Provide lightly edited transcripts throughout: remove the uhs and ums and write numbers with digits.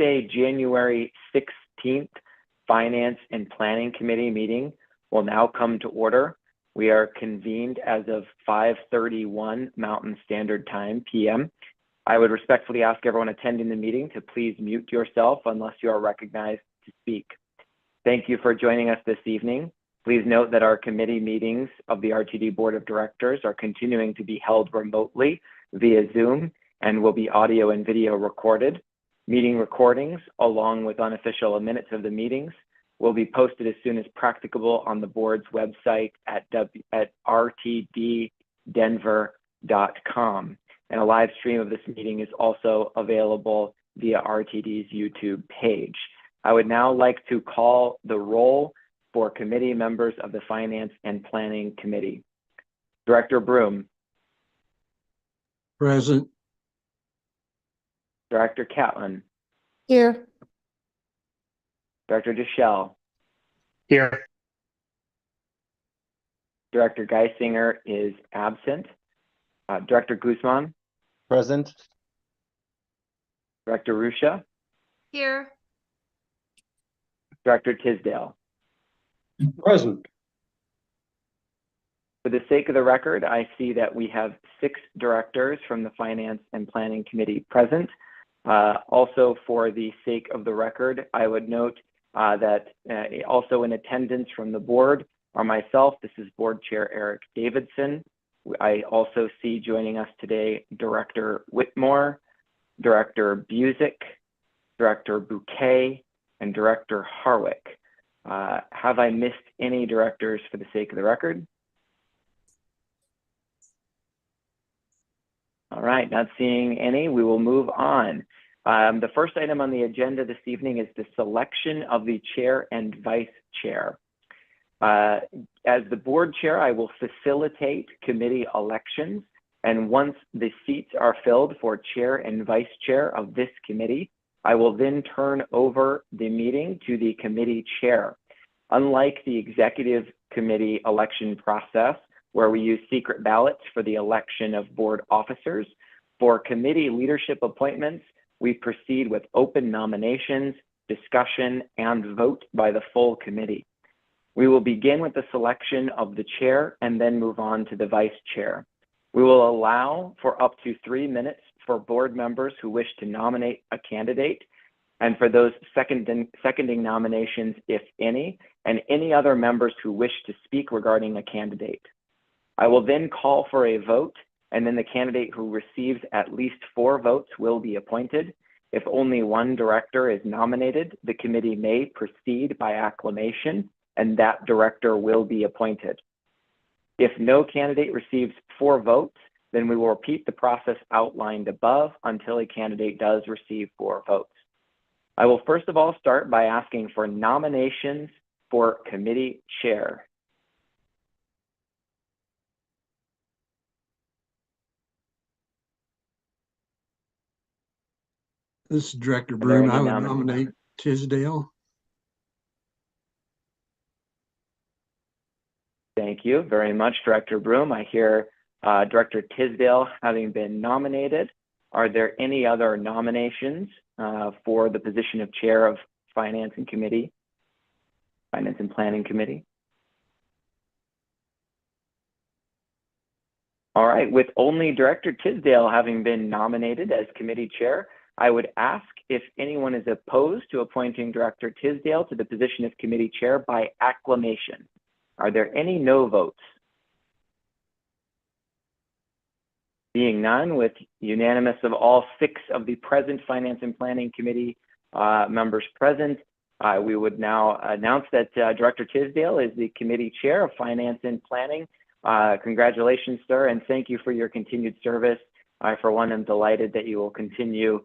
Tuesday, January 16th, Finance and Planning Committee meeting will now come to order. We are convened as of 5:31 Mountain Standard Time, PM. I would respectfully ask everyone attending the meeting to please mute yourself unless you are recognized to speak. Thank you for joining us this evening. Please note that our committee meetings of the RTD Board of Directors are continuing to be held remotely via Zoom and will be audio and video recorded. Meeting recordings, along with unofficial minutes of the meetings, will be posted as soon as practicable on the board's website at rtddenver.com. And a live stream of this meeting is also available via RTD's YouTube page. I would now like to call the roll for committee members of the Finance and Planning Committee. Director Broom. Present. Director Catlin. Here. Director Deschel. Here. Director Geisinger is absent. Director Guzman. Present. Director Ruscia. Here. Director Tisdale. Present. For the sake of the record, I see that we have 6 directors from the Finance and Planning Committee present. Also, for the sake of the record, I would note that also in attendance from the board are myself. This is Board Chair Eric Davidson. I also see joining us today Director Whitmore, Director Busick, Director Bouquet, and Director Harwick. Have I missed any directors for the sake of the record? All right, not seeing any, we will move on. The first item on the agenda this evening is the selection of the chair and vice chair. As the board chair, I will facilitate committee elections, and once the seats are filled for chair and vice chair of this committee, I will then turn over the meeting to the committee chair. Unlike the executive committee election process, where we use secret ballots for the election of board officers, for committee leadership appointments, we proceed with open nominations, discussion, and vote by the full committee. We will begin with the selection of the chair and then move on to the vice chair. We will allow for up to 3 minutes for board members who wish to nominate a candidate, and for those seconding nominations, if any, and any other members who wish to speak regarding a candidate. I will then call for a vote, and then the candidate who receives at least 4 votes will be appointed. If only 1 director is nominated, the committee may proceed by acclamation, and that director will be appointed. If no candidate receives 4 votes, then we will repeat the process outlined above until a candidate does receive 4 votes. I will first of all start by asking for nominations for committee chair. This is Director Broom. I would nominate Tisdale. Thank you very much, Director Broom. I hear Director Tisdale having been nominated. Are there any other nominations for the position of chair of Finance and Planning Committee? All right, with only Director Tisdale having been nominated as committee chair, I would ask if anyone is opposed to appointing Director Tisdale to the position of committee chair by acclamation. Are there any no votes? Being none, with unanimous of all 6 of the present Finance and Planning Committee members present, we would now announce that Director Tisdale is the committee chair of Finance and Planning. Congratulations, sir, and thank you for your continued service. I, for one, am delighted that you will continue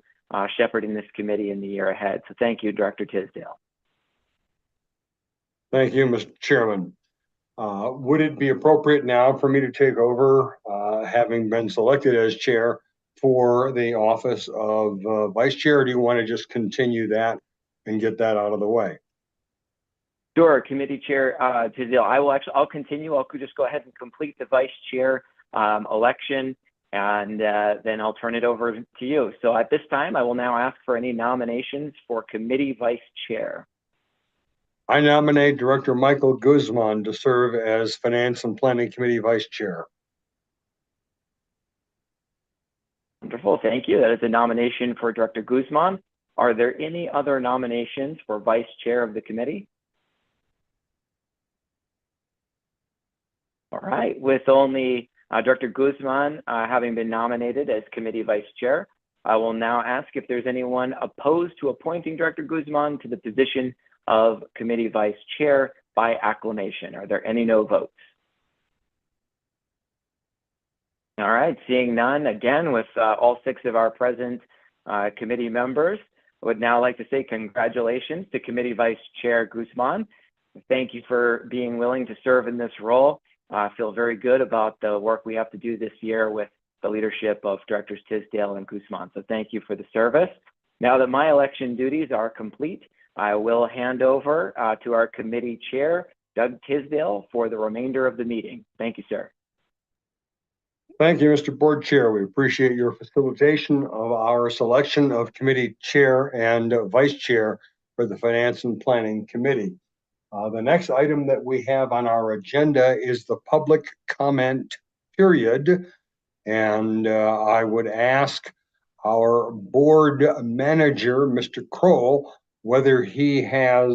shepherding this committee in the year ahead. So thank you, Director Tisdale. Thank you, Mr. Chairman. Would it be appropriate now for me to take over, having been selected as chair, for the office of vice chair, or do you want to just continue that and get that out of the way? Sure, Committee Chair Tisdale, I'll continue. I'll just go ahead and complete the vice chair election, and then I'll turn it over to you. So at this time, I will now ask for any nominations for committee vice chair. I nominate Director Michael Guzman to serve as Finance and Planning Committee Vice Chair. Wonderful, thank you. That is a nomination for Director Guzman. Are there any other nominations for vice chair of the committee? All right, with only Director Guzman having been nominated as committee vice chair, I will now ask if there's anyone opposed to appointing Director Guzman to the position of committee vice chair by acclamation. Are there any no votes? All right, seeing none, again, with all 6 of our present committee members, I would now like to say congratulations to Committee Vice Chair Guzman. Thank you for being willing to serve in this role. I feel very good about the work we have to do this year with the leadership of Directors Tisdale and Guzman. So thank you for the service. Now that my election duties are complete, I will hand over to our committee chair, Doug Tisdale, for the remainder of the meeting. Thank you, sir. Thank you, Mr. Board Chair. We appreciate your facilitation of our selection of committee chair and vice chair for the Finance and Planning Committee. The next item that we have on our agenda is the public comment period. And I would ask our board manager, Mr. Kroll, whether he has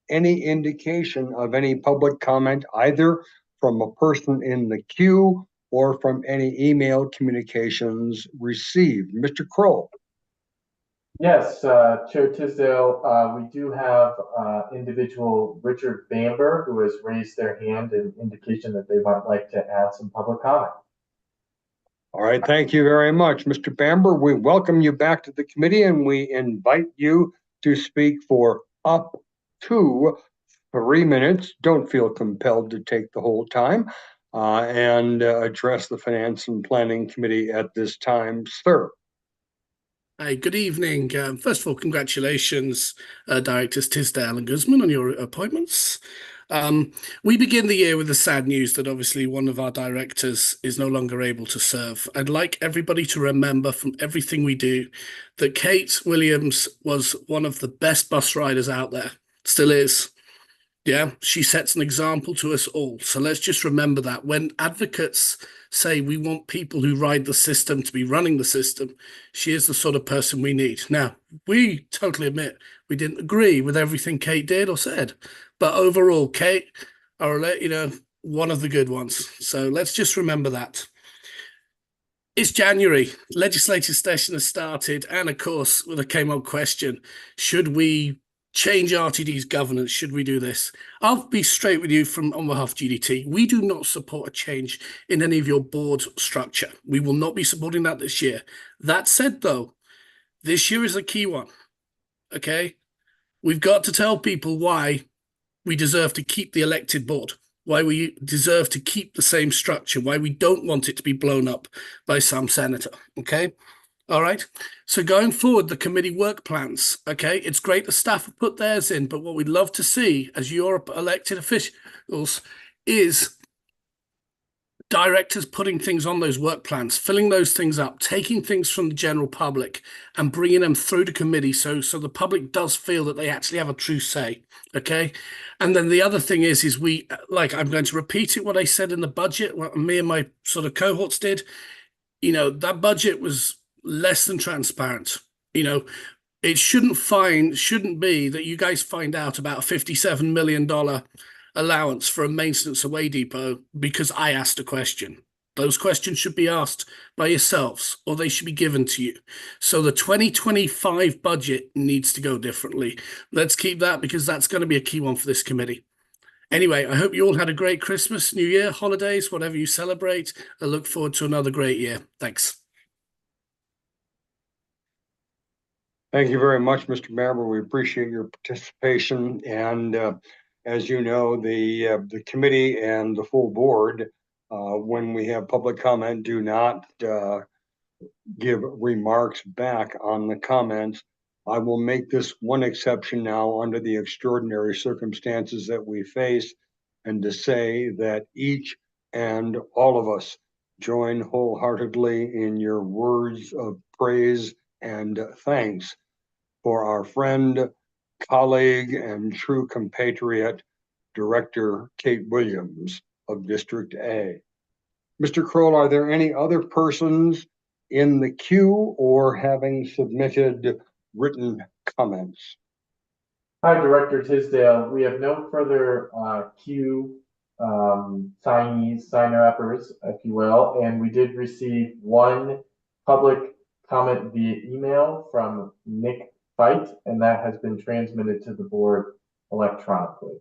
any indication of any public comment, either from a person in the queue or from any email communications received. Mr. Kroll. Yes, Chair Tisdale, we do have individual Richard Bamber who has raised their hand in indication that they might like to add some public comment. All right, thank you very much. Mr. Bamber, we welcome you back to the committee and we invite you to speak for up to 3 minutes. Don't feel compelled to take the whole time and address the Finance and Planning Committee at this time, sir. Hi, good evening. First of all, congratulations, Directors Tisdale and Guzman, on your appointments. We begin the year with the sad news that obviously one of our directors is no longer able to serve. I'd like everybody to remember from everything we do that Kate Williams was one of the best bus riders out there, still is. Yeah, she sets an example to us all. So let's just remember that when advocates say we want people who ride the system to be running the system, she is the sort of person we need. Now, we totally admit we didn't agree with everything Kate did or said, but overall, Kate, I'll let you know, one of the good ones. So let's just remember that. It's January, legislative session has started, and of course, there came up question, should we change RTD's governance? Should we do this? I'll be straight with you on behalf of GDT. We do not support a change in any of your board structure. We will not be supporting that this year. That said, though, this year is a key one, okay? We've got to tell people why we deserve to keep the elected board, why we deserve to keep the same structure, why we don't want it to be blown up by some senator, okay? All right. So going forward, the committee work plans. Okay. It's great the staff have put theirs in, but what we'd love to see as your elected officials is directors putting things on those work plans, filling those things up, taking things from the general public and bringing them through to committee. So the public does feel that they actually have a true say. Okay. And then the other thing is I'm going to repeat it, what I said in the budget, what me and my sort of cohorts did. You know, that budget was less than transparent. You know, it shouldn't be that you guys find out about a $57 million allowance for a maintenance away depot because I asked a question. Those questions should be asked by yourselves or they should be given to you. So the 2025 budget needs to go differently. Let's keep that because that's going to be a key one for this committee. Anyway, I hope you all had a great Christmas, New Year, holidays, whatever you celebrate. I look forward to another great year. Thanks. Thank you very much, Mr. Bamber. We appreciate your participation. And as you know, the committee and the full board, when we have public comment, do not give remarks back on the comments. I will make this one exception now under the extraordinary circumstances that we face, and to say that each and all of us join wholeheartedly in your words of praise and thanks for our friend, colleague, and true compatriot, Director Kate Williams of District A. Mr. Kroll, are there any other persons in the queue or having submitted written comments? Hi, Director Tisdale. We have no further queue signer-uppers, if you will, and we did receive one public comment via email from Nick Fight, and that has been transmitted to the board electronically.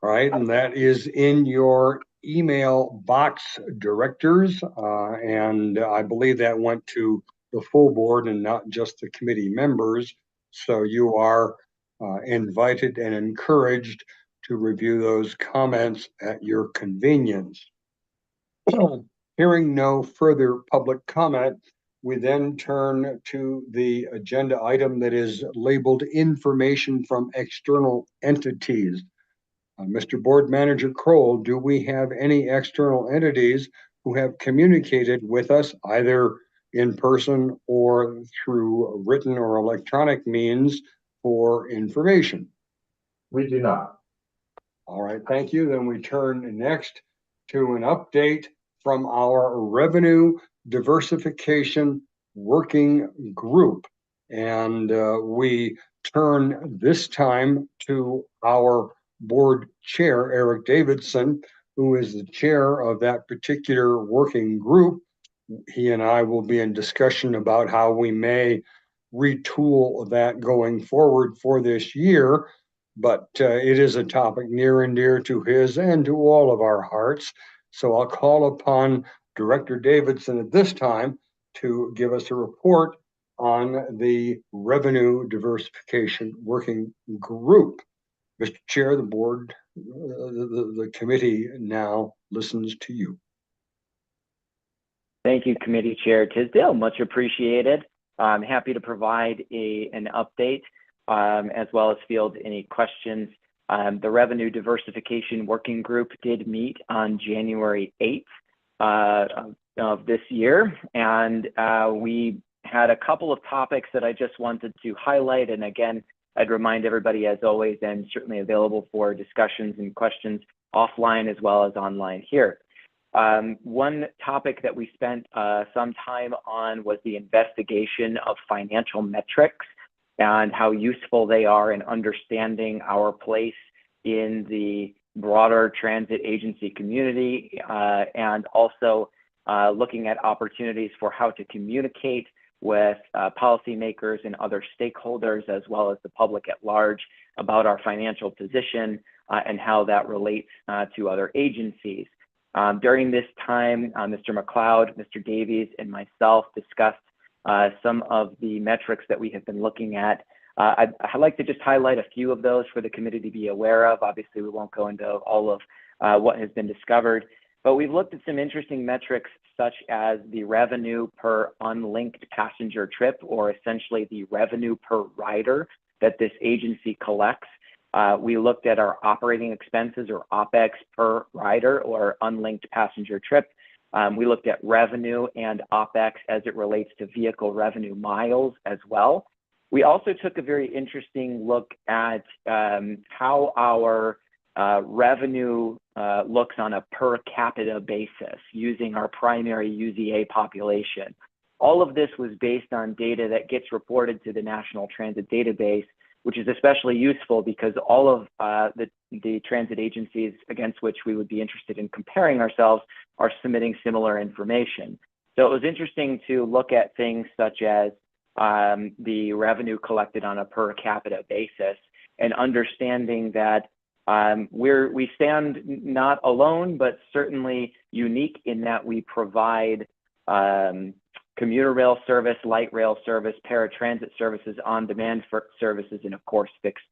All right, and that is in your email box, directors, and I believe that went to the full board and not just the committee members. So you are invited and encouraged to review those comments at your convenience. Hearing no further public comment, we then turn to the agenda item that is labeled information from external entities. Mr. Board Manager Kroll, do we have any external entities who have communicated with us either in person or through written or electronic means for information? We do not. All right, thank you. Then we turn next to an update from our Revenue Diversification Working Group. And we turn this time to our board chair, Eric Davidson, who is the chair of that particular working group. He and I will be in discussion about how we may retool that going forward for this year. But it is a topic near and dear to his and to all of our hearts. So I'll call upon Director Davidson at this time to give us a report on the Revenue Diversification Working Group. Mr. Chair, the board, the committee now listens to you. Thank you, Committee Chair Tisdale. Much appreciated. I'm happy to provide an update as well as field any questions. The Revenue Diversification Working Group did meet on January 8th of this year, and we had a couple of topics that I just wanted to highlight. And again, I'd remind everybody, as always, and certainly available for discussions and questions offline as well as online here. One topic that we spent some time on was the investigation of financial metrics and how useful they are in understanding our place in the broader transit agency community, and also looking at opportunities for how to communicate with policymakers and other stakeholders, as well as the public at large, about our financial position and how that relates to other agencies. During this time, Mr. McLeod, Mr. Davies, and myself discussed some of the metrics that we have been looking at. I'd like to just highlight a few of those for the committee to be aware of. Obviously, we won't go into all of what has been discovered, but we've looked at some interesting metrics such as the revenue per unlinked passenger trip, or essentially the revenue per rider that this agency collects. We looked at our operating expenses, or OPEX per rider or unlinked passenger trip. We looked at revenue and OPEX as it relates to vehicle revenue miles as well. We also took a very interesting look at how our revenue looks on a per capita basis using our primary UZA population. All of this was based on data that gets reported to the National Transit Database, which is especially useful because all of the transit agencies against which we would be interested in comparing ourselves are submitting similar information. So it was interesting to look at things such as the revenue collected on a per capita basis, and understanding that we stand not alone, but certainly unique in that we provide commuter rail service, light rail service, paratransit services, on-demand services, and of course fixed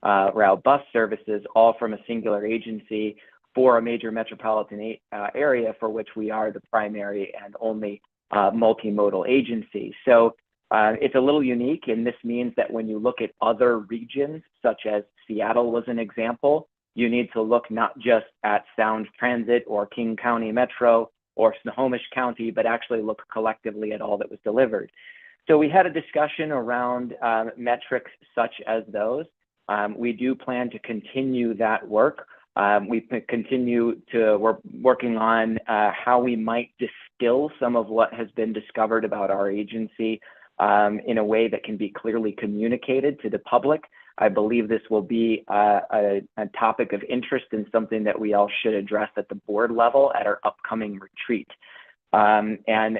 route bus services, all from a singular agency for a major metropolitan area for which we are the primary and only multimodal agency. So it's a little unique, and this means that when you look at other regions, such as Seattle was an example, you need to look not just at Sound Transit or King County Metro, or Snohomish County, but actually look collectively at all that was delivered. So we had a discussion around metrics such as those. We do plan to continue that work. We're working on how we might distill some of what has been discovered about our agency in a way that can be clearly communicated to the public. I believe this will be a topic of interest and something that we all should address at the board level at our upcoming retreat. And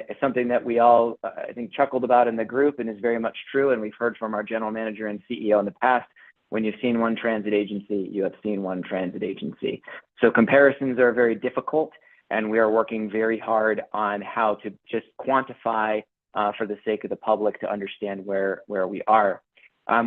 it's something that we all, I think, chuckled about in the group and is very much true. And we've heard from our general manager and CEO in the past, when you've seen one transit agency, you have seen one transit agency. So comparisons are very difficult, and we are working very hard on how to just quantify for the sake of the public to understand where we are.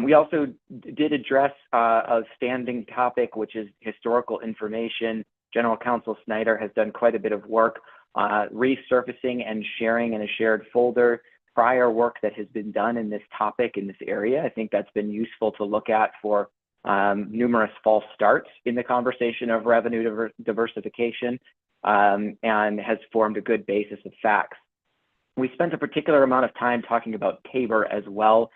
We also did address a standing topic, which is historical information. General Counsel Snyder has done quite a bit of work resurfacing and sharing in a shared folder prior work that has been done in this topic in this area. I think that's been useful to look at for numerous false starts in the conversation of revenue diversification and has formed a good basis of facts. We spent a particular amount of time talking about Tabor as well.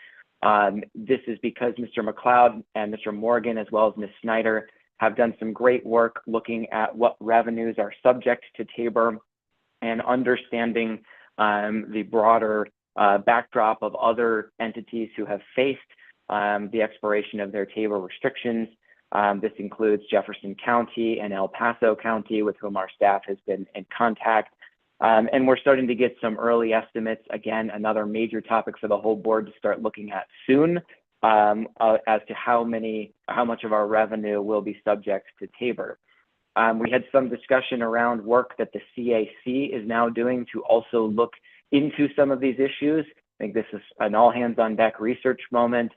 This is because Mr. McLeod and Mr. Morgan, as well as Ms. Snyder, have done some great work looking at what revenues are subject to Tabor and understanding the broader backdrop of other entities who have faced the expiration of their Tabor restrictions. This includes Jefferson County and El Paso County, with whom our staff has been in contact. And we're starting to get some early estimates. Again, another major topic for the whole board to start looking at soon as to how much of our revenue will be subject to Tabor. We had some discussion around work that the CAC is now doing to also look into some of these issues. I think this is an all hands on deck research moment.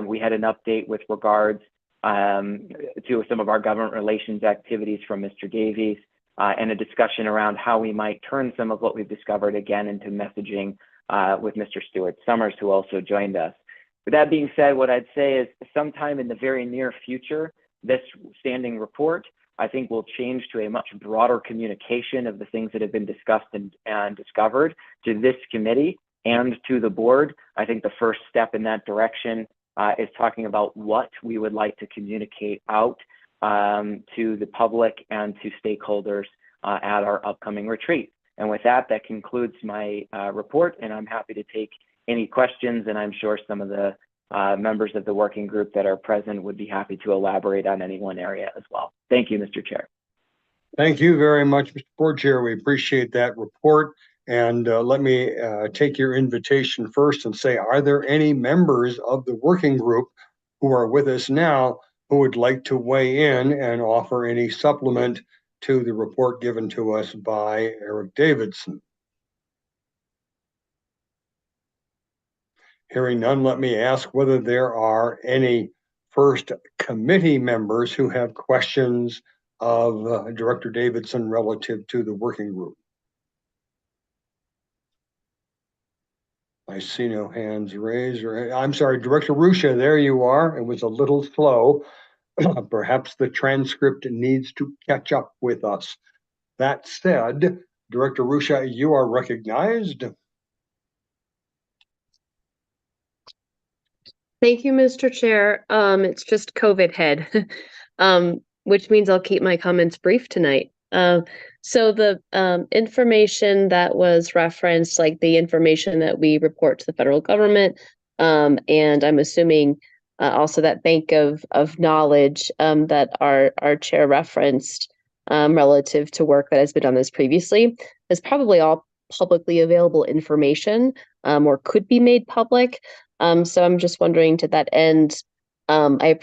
We had an update with regards to some of our government relations activities from Mr. Davies and a discussion around how we might turn some of what we've discovered again into messaging with Mr. Stuart Summers, who also joined us. With that being said, what I'd say is sometime in the very near future, this standing report, I think, will change to a much broader communication of the things that have been discussed and discovered to this committee and to the board. I think the first step in that direction is talking about what we would like to communicate out to the public and to stakeholders at our upcoming retreat. And with that, that concludes my report, and I'm happy to take any questions, and I'm sure some of the members of the working group that are present would be happy to elaborate on any one area as well. Thank you, Mr. Chair. Thank you very much, Mr. Board Chair. We appreciate that report. And let me take your invitation first and say, are there any members of the working group who are with us now who would like to weigh in and offer any supplement to the report given to us by Eric Davidson? Hearing none, let me ask whether there are any first committee members who have questions of Director Davidson relative to the working group. I see no hands raised. I'm sorry, Director Ruscia, there you are. It was a little slow. Perhaps the transcript needs to catch up with us. That said, Director Ruscia, you are recognized. Thank you, Mr. Chair. It's just COVID head, which means I'll keep my comments brief tonight. So the information that was referenced, like the information that we report to the federal government, and I'm assuming also that bank of knowledge that our chair referenced relative to work that has been done this previously is probably all publicly available information or could be made public. So I'm just wondering, to that end, I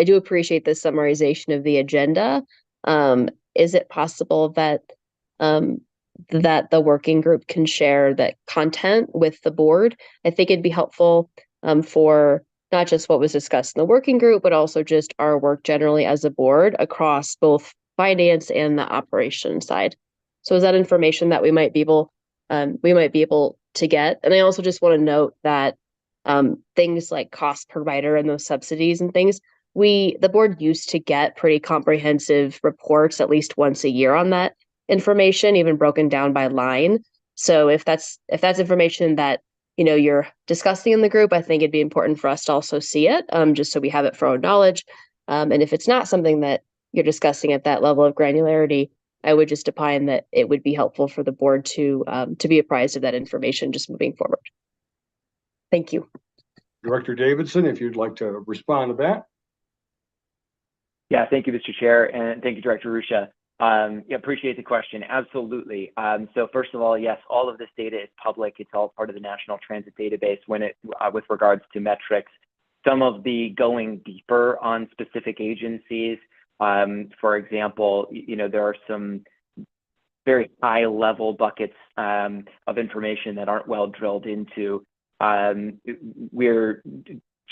do appreciate the summarization of the agenda. Is it possible that that the working group can share that content with the board? I think it'd be helpful for not just what was discussed in the working group, but also just our work generally as a board across both finance and the operations side. So is that information that we might be able to get? And I also just want to note that things like cost provider and those subsidies and things, the board used to get pretty comprehensive reports at least once a year on that. information, even broken down by line. So if that's information that you're discussing in the group, I think it'd be important for us to also see it, just so we have it for our own knowledge. And if it's not something that you're discussing at that level of granularity, I would just opine that it would be helpful for the board to be apprised of that information just moving forward. Thank you. Director Davidson, if you'd like to respond to that. Yeah, thank you, Mr. Chair, and thank you, Director Ruscia. Yeah, appreciate the question. Absolutely. So first of all, yes, all of this data is public. It's all part of the National Transit Database when it with regards to metrics. Some of the going deeper on specific agencies, for example, there are some very high level buckets of information that aren't well drilled into. We're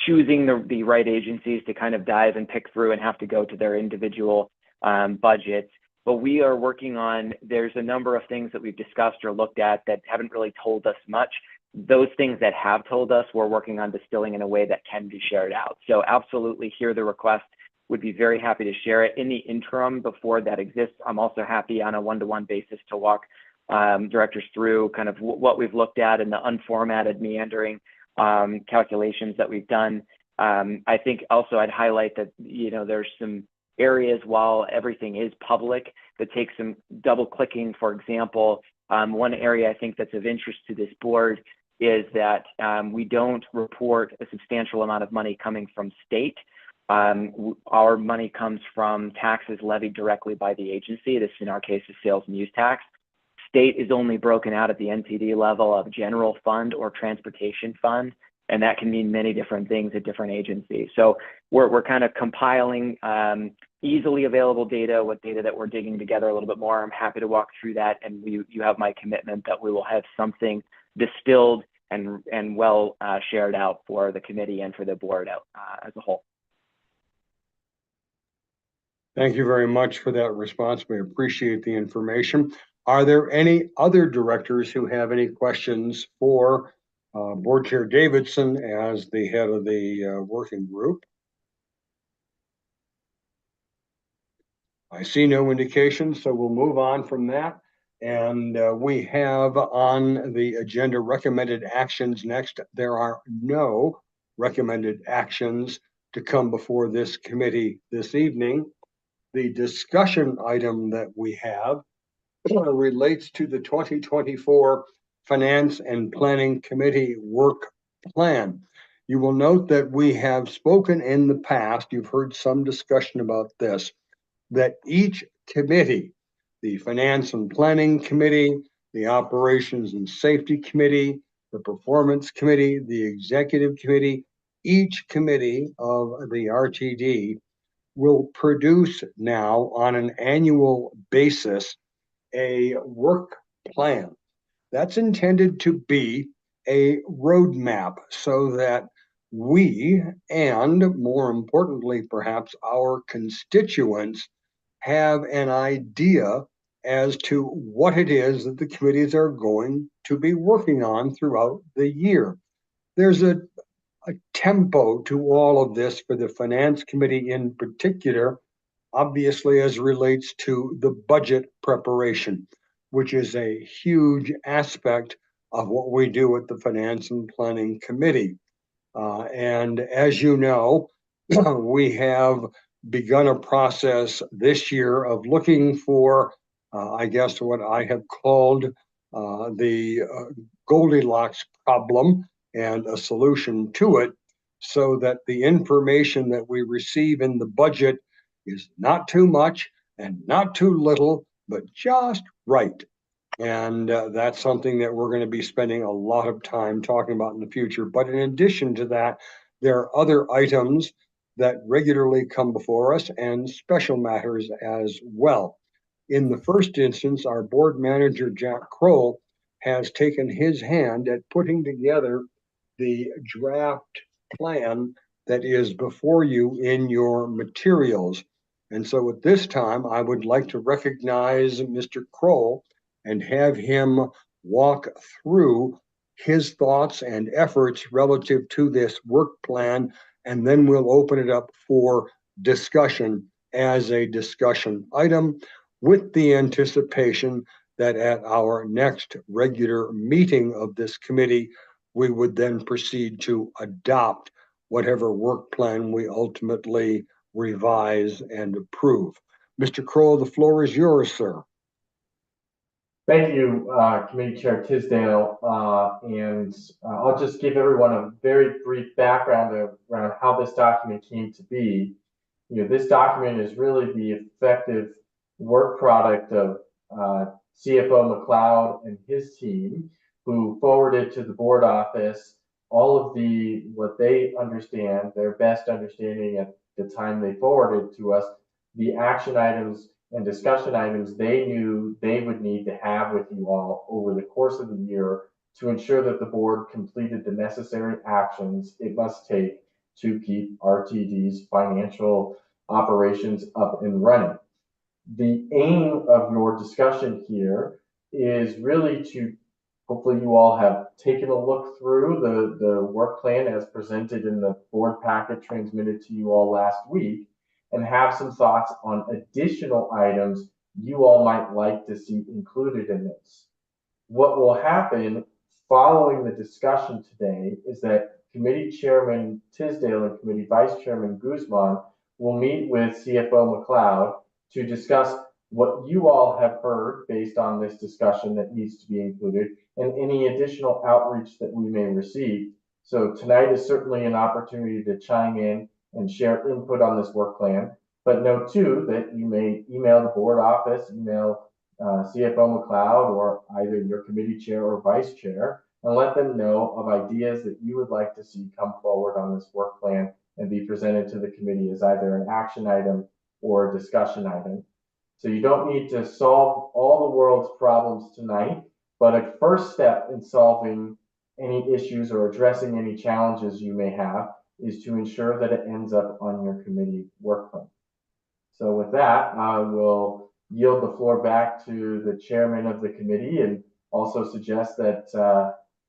choosing the right agencies to kind of dive and pick through and have to go to their individual budgets. But we are working on, there's a number of things that we've discussed or looked at that haven't really told us much. Those things that have told us, we're working on distilling in a way that can be shared out. So absolutely hear the request, would be very happy to share it. In the interim, before that exists, I'm also happy on a one-to-one basis to walk directors through kind of what we've looked at and the unformatted, meandering calculations that we've done. I think also I'd highlight that, there's some areas while everything is public that takes some double clicking. For example, one area I think that's of interest to this board is that we don't report a substantial amount of money coming from state. Our money comes from taxes levied directly by the agency. This in our case is sales and use tax. State is only broken out at the NTD level of general fund or transportation fund, and that can mean many different things at different agencies. So we're kind of compiling easily available data, what data that we're digging together a little bit more. I'm happy to walk through that, and you have my commitment that we will have something distilled and well shared out for the committee and for the board as a whole. Thank you very much for that response. We appreciate the information. Are there any other directors who have any questions for Board Chair Davidson as the head of the working group? I see no indication, so we'll move on from that. And we have on the agenda recommended actions next. There are no recommended actions to come before this committee this evening. The discussion item that we have relates to the 2024 Finance and Planning Committee work plan. You will note that we have spoken in the past, you've heard some discussion about this, that each committee, the Finance and Planning Committee, the Operations and Safety Committee, the Performance Committee, the Executive Committee, each committee of the RTD will produce now on an annual basis a work plan. That's intended to be a roadmap so that we, and more importantly, perhaps our constituents, have an idea as to what it is that the committees are going to be working on throughout the year. There's a tempo to all of this for the Finance Committee in particular, obviously as relates to the budget preparation, which is a huge aspect of what we do at the Finance and Planning Committee. And as you know, we have begun a process this year of looking for, I guess, what I have called the Goldilocks problem and a solution to it, so that the information that we receive in the budget is not too much and not too little, but just right. And that's something that we're going to be spending a lot of time talking about in the future. But in addition to that, there are other items that regularly come before us and special matters as well. In the first instance, our board manager, Jack Kroll, has taken his hand at putting together the draft plan that is before you in your materials. And so at this time, I would like to recognize Mr. Kroll and have him walk through his thoughts and efforts relative to this work plan, and then we'll open it up for discussion as a discussion item. with the anticipation that at our next regular meeting of this committee, we would then proceed to adopt whatever work plan we ultimately revise and approve. Mr. Kroll, the floor is yours, sir. Thank you, Committee Chair Tisdale. I'll just give everyone a very brief background around how this document came to be. You know, this document is really the effective work product of CFO McLeod and his team, who forwarded to the board office all of what they understand, their best understanding at the time they forwarded to us, the action items and discussion items they knew they would need to have with you all over the course of the year to ensure that the board completed the necessary actions it must take to keep RTD's financial operations up and running. The aim of your discussion here is really to, hopefully you all have taken a look through the work plan as presented in the board packet transmitted to you all last week, and have some thoughts on additional items you all might like to see included in this. What will happen following the discussion today is that Committee Chairman Tisdale and Committee Vice Chairman Guzman will meet with CFO McLeod to discuss what you all have heard based on this discussion that needs to be included, and any additional outreach that we may receive. So tonight is certainly an opportunity to chime in and share input on this work plan. But note too that you may email the board office, email CFO McLeod, or either your committee chair or vice chair, and let them know of ideas that you would like to see come forward on this work plan and be presented to the committee as either an action item or a discussion item. So you don't need to solve all the world's problems tonight, but a first step in solving any issues or addressing any challenges you may have is to ensure that it ends up on your committee work plan. So with that, I will yield the floor back to the chairman of the committee, and also suggest that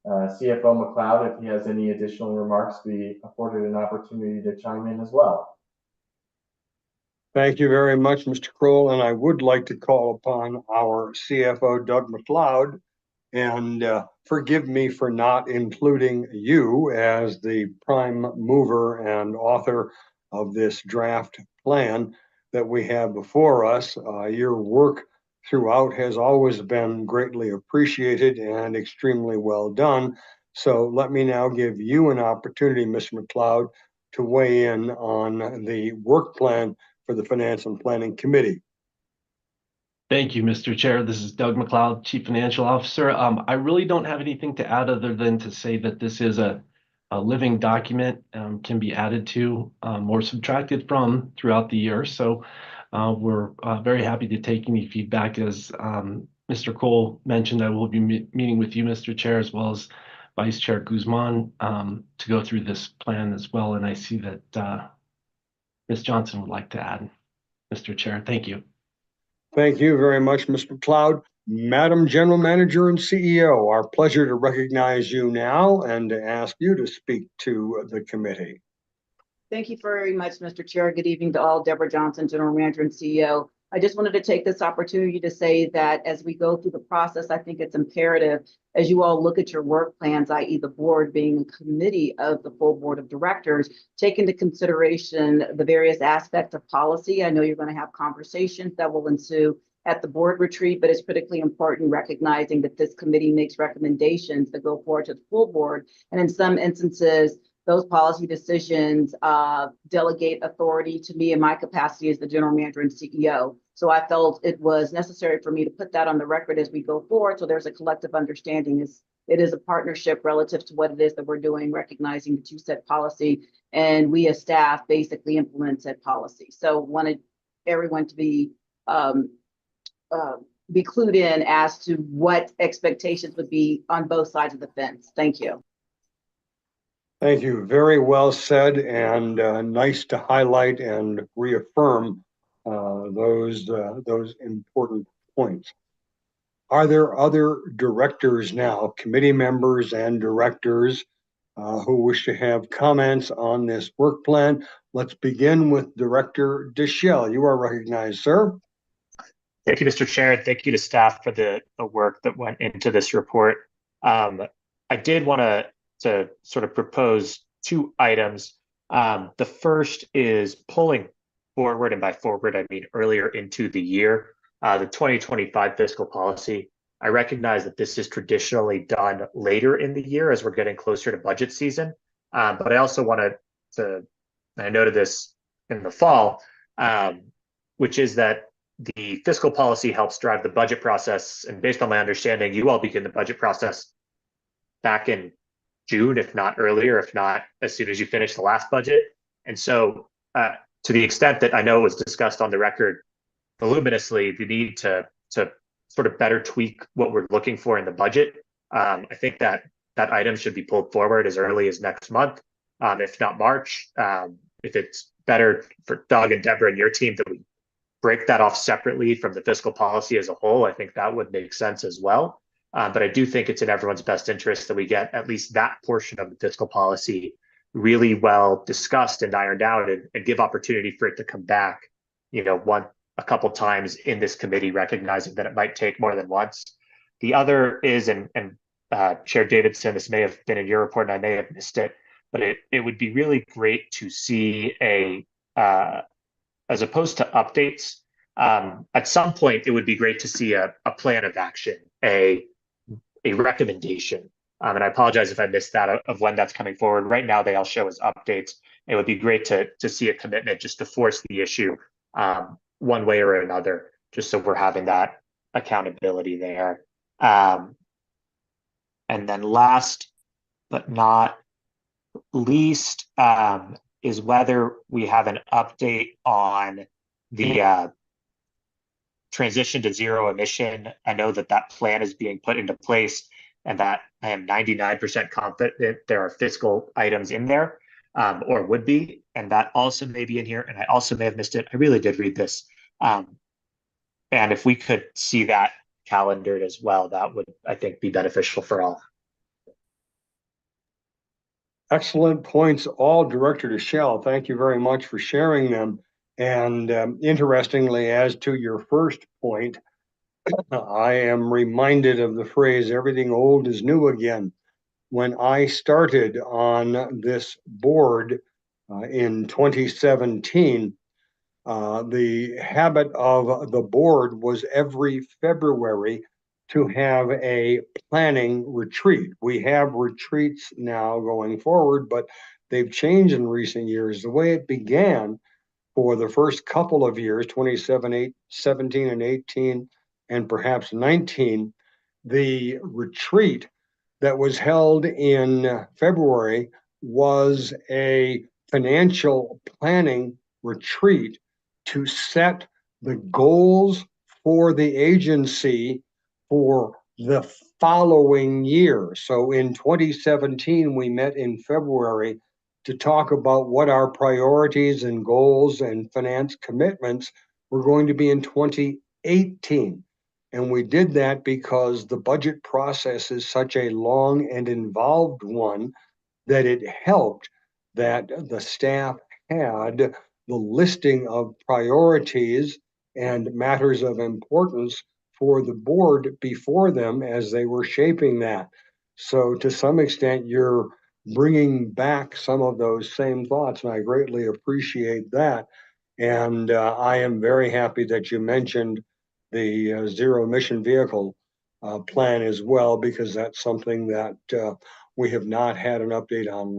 CFO McLeod, if he has any additional remarks, be afforded an opportunity to chime in as well. Thank you very much, Mr. Kroll, and I would like to call upon our CFO, Doug McLeod, and forgive me for not including you as the prime mover and author of this draft plan that we have before us. Your work throughout has always been greatly appreciated and extremely well done. So let me now give you an opportunity, Mr. McLeod, to weigh in on the work plan for the Finance and Planning Committee. Thank you, Mr. Chair. This is Doug McLeod, Chief Financial Officer. I really don't have anything to add other than to say that this is a living document, can be added to or subtracted from throughout the year. So we're very happy to take any feedback. As Mr. Kroll mentioned, I will be meeting with you, Mr. Chair, as well as Vice Chair Guzman to go through this plan as well. And I see that Ms. Johnson would like to add, Mr. Chair. Thank you. Thank you very much, Mr. McLeod. Madam General Manager and CEO, our pleasure to recognize you now and to ask you to speak to the committee. Thank you very much, Mr. Chair. Good evening to all. Deborah Johnson, General Manager and CEO. I just wanted to take this opportunity to say that as we go through the process, I think it's imperative as you all look at your work plans, i.e. the board being a committee of the full board of directors, take into consideration the various aspects of policy. I know you're going to have conversations that will ensue at the board retreat, but it's critically important recognizing that this committee makes recommendations that go forward to the full board. And in some instances, those policy decisions delegate authority to me in my capacity as the general manager and CEO. So I felt it was necessary for me to put that on the record as we go forward. So there's a collective understanding. It is a partnership relative to what it is that we're doing, recognizing that you set policy and we as staff basically implement said policy. So wanted everyone to be clued in as to what expectations would be on both sides of the fence. Thank you. Thank you. Very well said, and nice to highlight and reaffirm those important points. Are there other directors now, committee members and directors who wish to have comments on this work plan? Let's begin with Director Deschel. You are recognized, sir. Thank you, Mr. Chair, and thank you to staff for the work that went into this report. I did want to sort of propose two items. The first is pulling forward, and by forward, I mean earlier into the year, the 2025 fiscal policy. I recognize that this is traditionally done later in the year as we're getting closer to budget season. But I also wanted to, and I noted this in the fall, which is that the fiscal policy helps drive the budget process. And based on my understanding, you all begin the budget process back in June, if not earlier, if not as soon as you finish the last budget. And so to the extent that I know it was discussed on the record voluminously, the need to sort of better tweak what we're looking for in the budget. I think that item should be pulled forward as early as next month, if not March. If it's better for Doug and Deborah and your team that we break that off separately from the fiscal policy as a whole, I think that would make sense as well. But I do think it's in everyone's best interest that we get at least that portion of the fiscal policy really well discussed and ironed out, and give opportunity for it to come back, a couple times in this committee, recognizing that it might take more than once. The other is, and Chair Davidson, this may have been in your report and I may have missed it, but it would be really great to see as opposed to updates, at some point it would be great to see a plan of action, a recommendation. And I apologize if I missed that of when that's coming forward. Right now they all show as updates. It would be great to see a commitment just to force the issue one way or another, just so we're having that accountability there. And then last but not least is whether we have an update on the transition to zero emission. I know that plan is being put into place, and that I am 99% confident there are fiscal items in there, or would be, and that also may be in here, and I also may have missed it. I really did read this. And if we could see that calendared as well, that would, I think, be beneficial for all. Excellent points, all, Director Deschel. Thank you very much for sharing them. And interestingly, as to your first point, I am reminded of the phrase, everything old is new again. When I started on this board in 2017, the habit of the board was every February to have a planning retreat. We have retreats now going forward, but they've changed in recent years. The way it began for the first couple of years, 2017 and 18, and perhaps 19, the retreat that was held in February was a financial planning retreat to set the goals for the agency for the following year. So in 2017, we met in February to talk about what our priorities and goals and finance commitments were going to be in 2018. And we did that because the budget process is such a long and involved one that it helped that the staff had the listing of priorities and matters of importance for the board before them as they were shaping that. So to some extent, you're bringing back some of those same thoughts, and I greatly appreciate that. And I am very happy that you mentioned the zero emission vehicle plan as well, because that's something that we have not had an update on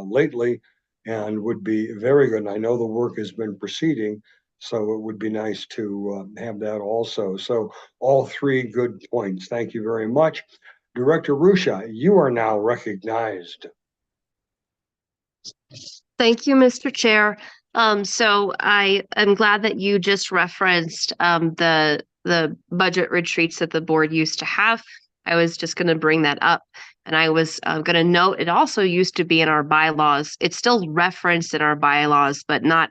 lately, and would be very good. And I know the work has been proceeding, so it would be nice to have that also. So all three good points. Thank you very much. Director Ruscia, you are now recognized. Thank you, Mr. Chair. So I am glad that you just referenced the budget retreats that the board used to have. I was just going to bring that up, and I was going to note it also used to be in our bylaws. It's still referenced in our bylaws, but not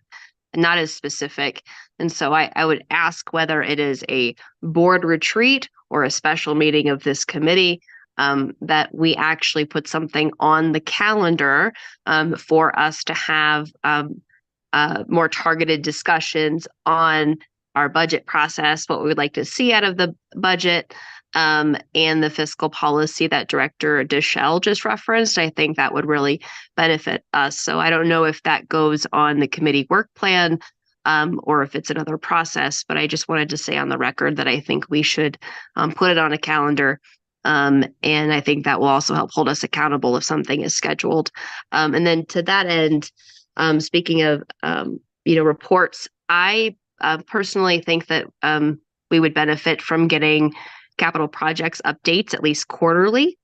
as specific. And so I would ask whether it is a board retreat or a special meeting of this committee, that we actually put something on the calendar for us to have more targeted discussions on our budget process, what we would like to see out of the budget, and the fiscal policy that Director Deschelle just referenced. I think that would really benefit us. So I don't know if that goes on the committee work plan, or if it's another process, but I just wanted to say on the record that I think we should put it on a calendar. And I think that will also help hold us accountable if something is scheduled. And then to that end, speaking of, reports, I personally think that we would benefit from getting capital projects updates at least quarterly.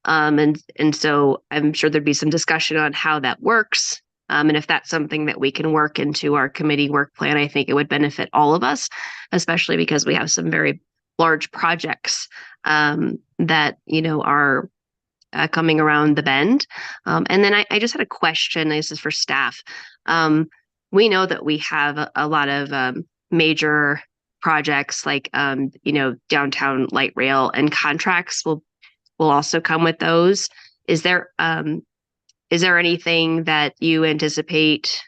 And so I'm sure there'd be some discussion on how that works. And if that's something that we can work into our committee work plan, I think it would benefit all of us, especially because we have some very large projects that, are coming around the bend. And then I just had a question. This is for staff. We know that we have a lot of major projects like, downtown light rail, and contracts will also come with those. Is there anything that you anticipate,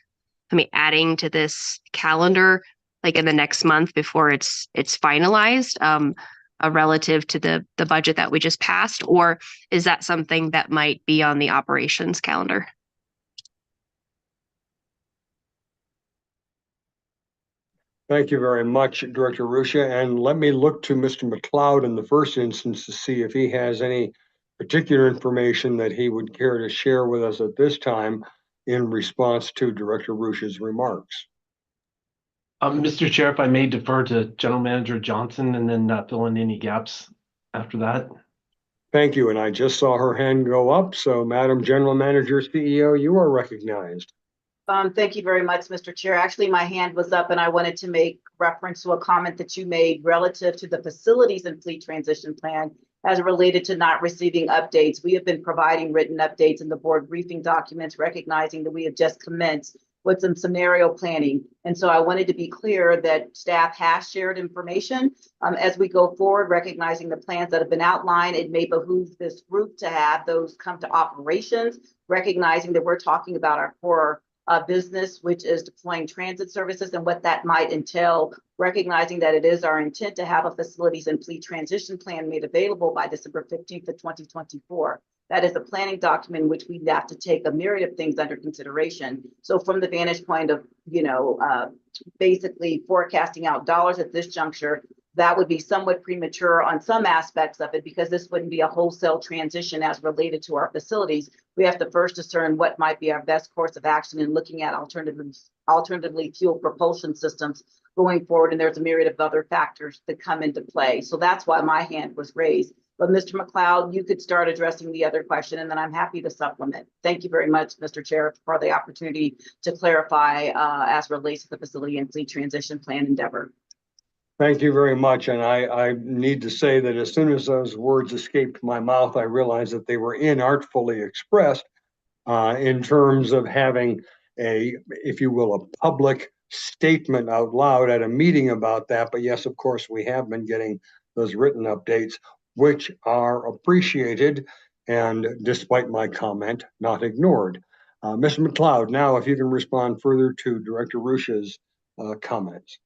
adding to this calendar, like in the next month before it's finalized, relative to the budget that we just passed? Or is that something that might be on the operations calendar? Thank you very much, Director Ruscia. And let me look to Mr. McLeod in the first instance to see if he has any particular information that he would care to share with us at this time in response to Director Ruscia's remarks. Mr. Chair, if I may defer to General Manager Johnson and then fill in any gaps after that. Thank you. And I just saw her hand go up. So Madam General Manager, CEO, you are recognized. Thank you very much, Mr. Chair. Actually, my hand was up and I wanted to make reference to a comment that you made relative to the facilities and fleet transition plan as related to not receiving updates. We have been providing written updates in the board briefing documents, recognizing that we have just commenced with some scenario planning. And so I wanted to be clear that staff has shared information as we go forward, recognizing the plans that have been outlined. It may behoove this group to have those come to operations, recognizing that we're talking about our core business, which is deploying transit services and what that might entail, recognizing that it is our intent to have a facilities and fleet transition plan made available by December 15th of 2024. That is a planning document in which we have to take a myriad of things under consideration. So from the vantage point of, basically forecasting out dollars at this juncture, that would be somewhat premature on some aspects of it, because this wouldn't be a wholesale transition as related to our facilities. We have to first discern what might be our best course of action in looking at alternatively fuel propulsion systems going forward. And there's a myriad of other factors that come into play. So that's why my hand was raised. But Mr. McLeod, you could start addressing the other question, and then I'm happy to supplement. Thank you very much, Mr. Chair, for the opportunity to clarify as relates to the facility and fleet transition plan endeavor. Thank you very much. And I need to say that as soon as those words escaped my mouth, I realized that they were inartfully expressed in terms of having a, if you will, a public statement out loud at a meeting about that. But yes, of course, we have been getting those written updates, which are appreciated and, despite my comment, not ignored. Mr. McLeod, now if you can respond further to Director Ruscia's comments.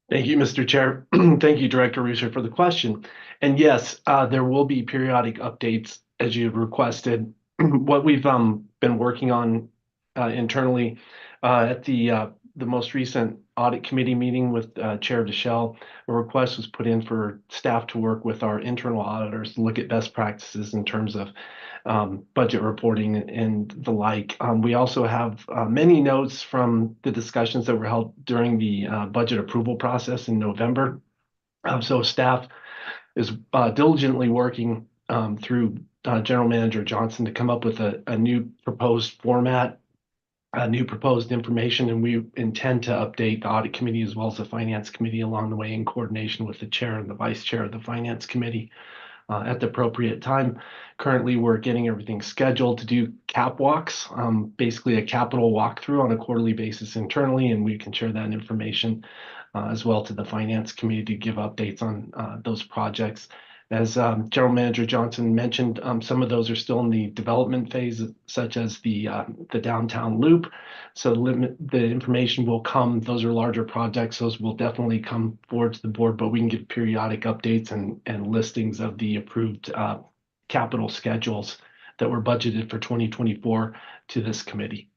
Thank you, Mr. Chair. Thank you, Director Ruscia, for the question. And yes, there will be periodic updates as you requested. What we've been working on internally at the most recent audit committee meeting with Chair Deschelle, a request was put in for staff to work with our internal auditors to look at best practices in terms of budget reporting and the like. We also have many notes from the discussions that were held during the budget approval process in November. So staff is diligently working through General Manager Johnson to come up with a new proposed format, new proposed information, and we intend to update the audit committee as well as the finance committee along the way in coordination with the chair and the vice chair of the finance committee at the appropriate time. Currently, we're getting everything scheduled to do cap walks, basically a capital walkthrough on a quarterly basis internally, and we can share that information as well to the finance committee to give updates on those projects. As General Manager Johnson mentioned, some of those are still in the development phase, such as the downtown loop. So the information will come. Those are larger projects. Those will definitely come forward to the board, but we can give periodic updates and listings of the approved capital schedules that were budgeted for 2024 to this committee.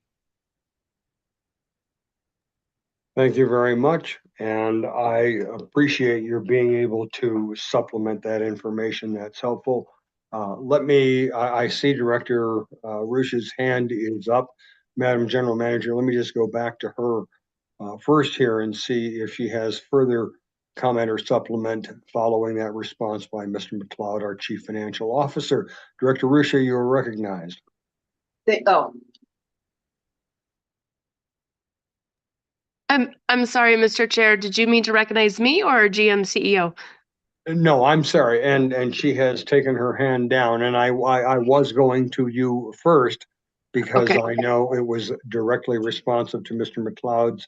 Thank you very much. And I appreciate your being able to supplement that information. That's helpful. I see Director Rush's hand is up. Madam General Manager, let me just go back to her first here and see if she has further comment or supplement following that response by Mr. McLeod, our Chief Financial Officer. Director Rusha, you are recognized. I'm sorry, Mr. Chair. Did you mean to recognize me or GM CEO? No, I'm sorry. And she has taken her hand down, and I was going to you first because Okay. I know it was directly responsive to Mr. McLeod's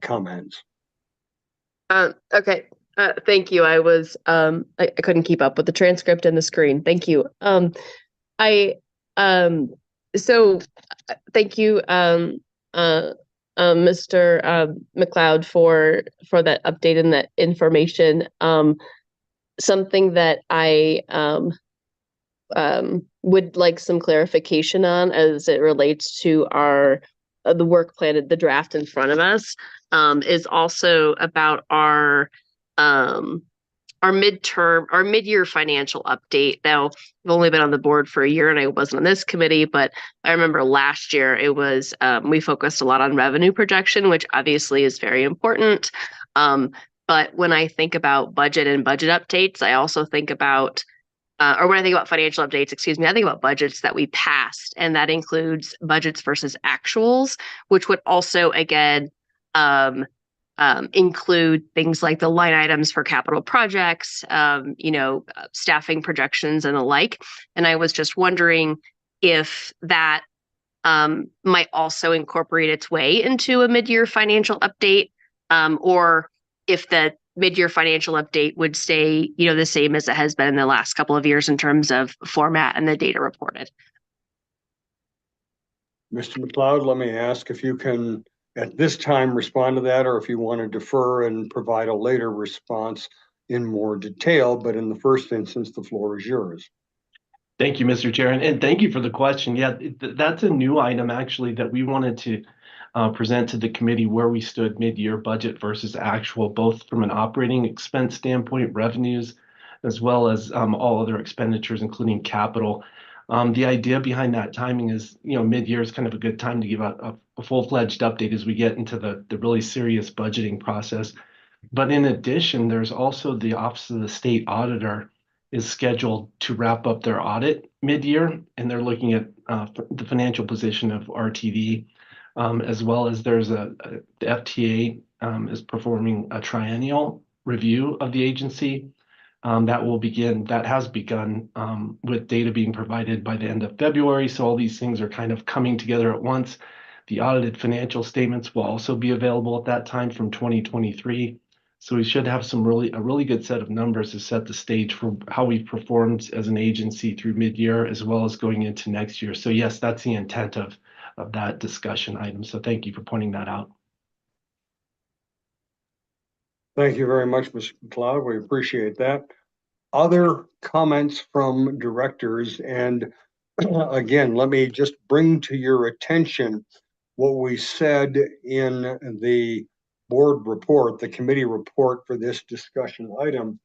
comments. Okay. Thank you. I was I couldn't keep up with the transcript and the screen. Thank you. So thank you, Mr. McLeod, for that update and that information. Something that I would like some clarification on as it relates to our the work plan, the draft in front of us, is also about our mid-year financial update. Now, I've only been on the board for a year and I wasn't on this committee, but I remember last year it was we focused a lot on revenue projection, which obviously is very important. But when I think about budget and budget updates, I also think about or when I think about financial updates, excuse me, I think about budgets that we passed, and that includes budgets versus actuals, which would also, again, include things like the line items for capital projects, staffing projections and the like. And I was just wondering if that might also incorporate its way into a mid-year financial update, or if the mid-year financial update would stay, the same as it has been in the last couple of years in terms of format and the data reported. Mr. McLeod, let me ask if you can at this time respond to that, or if you want to defer and provide a later response in more detail. But in the first instance, the floor is yours. Thank you, Mr. Chair, and thank you for the question. Yeah, that's a new item actually that we wanted to present to the committee, where we stood mid-year budget versus actual, both from an operating expense standpoint, revenues, as well as all other expenditures, including capital. The idea behind that timing is, mid-year is kind of a good time to give a full-fledged update as we get into the really serious budgeting process. But in addition, there's also the Office of the State Auditor is scheduled to wrap up their audit mid-year, and they're looking at the financial position of RTD, as well as the FTA is performing a triennial review of the agency. That has begun with data being provided by the end of February. So all these things are kind of coming together at once. The audited financial statements will also be available at that time from 2023. So we should have a really good set of numbers to set the stage for how we've performed as an agency through mid-year, as well as going into next year. So yes, that's the intent of that discussion item. So thank you for pointing that out. Thank you very much, Mr. McLeod. We appreciate that. Other comments from directors, and again, let me just bring to your attention what we said in the board report, the committee report for this discussion item,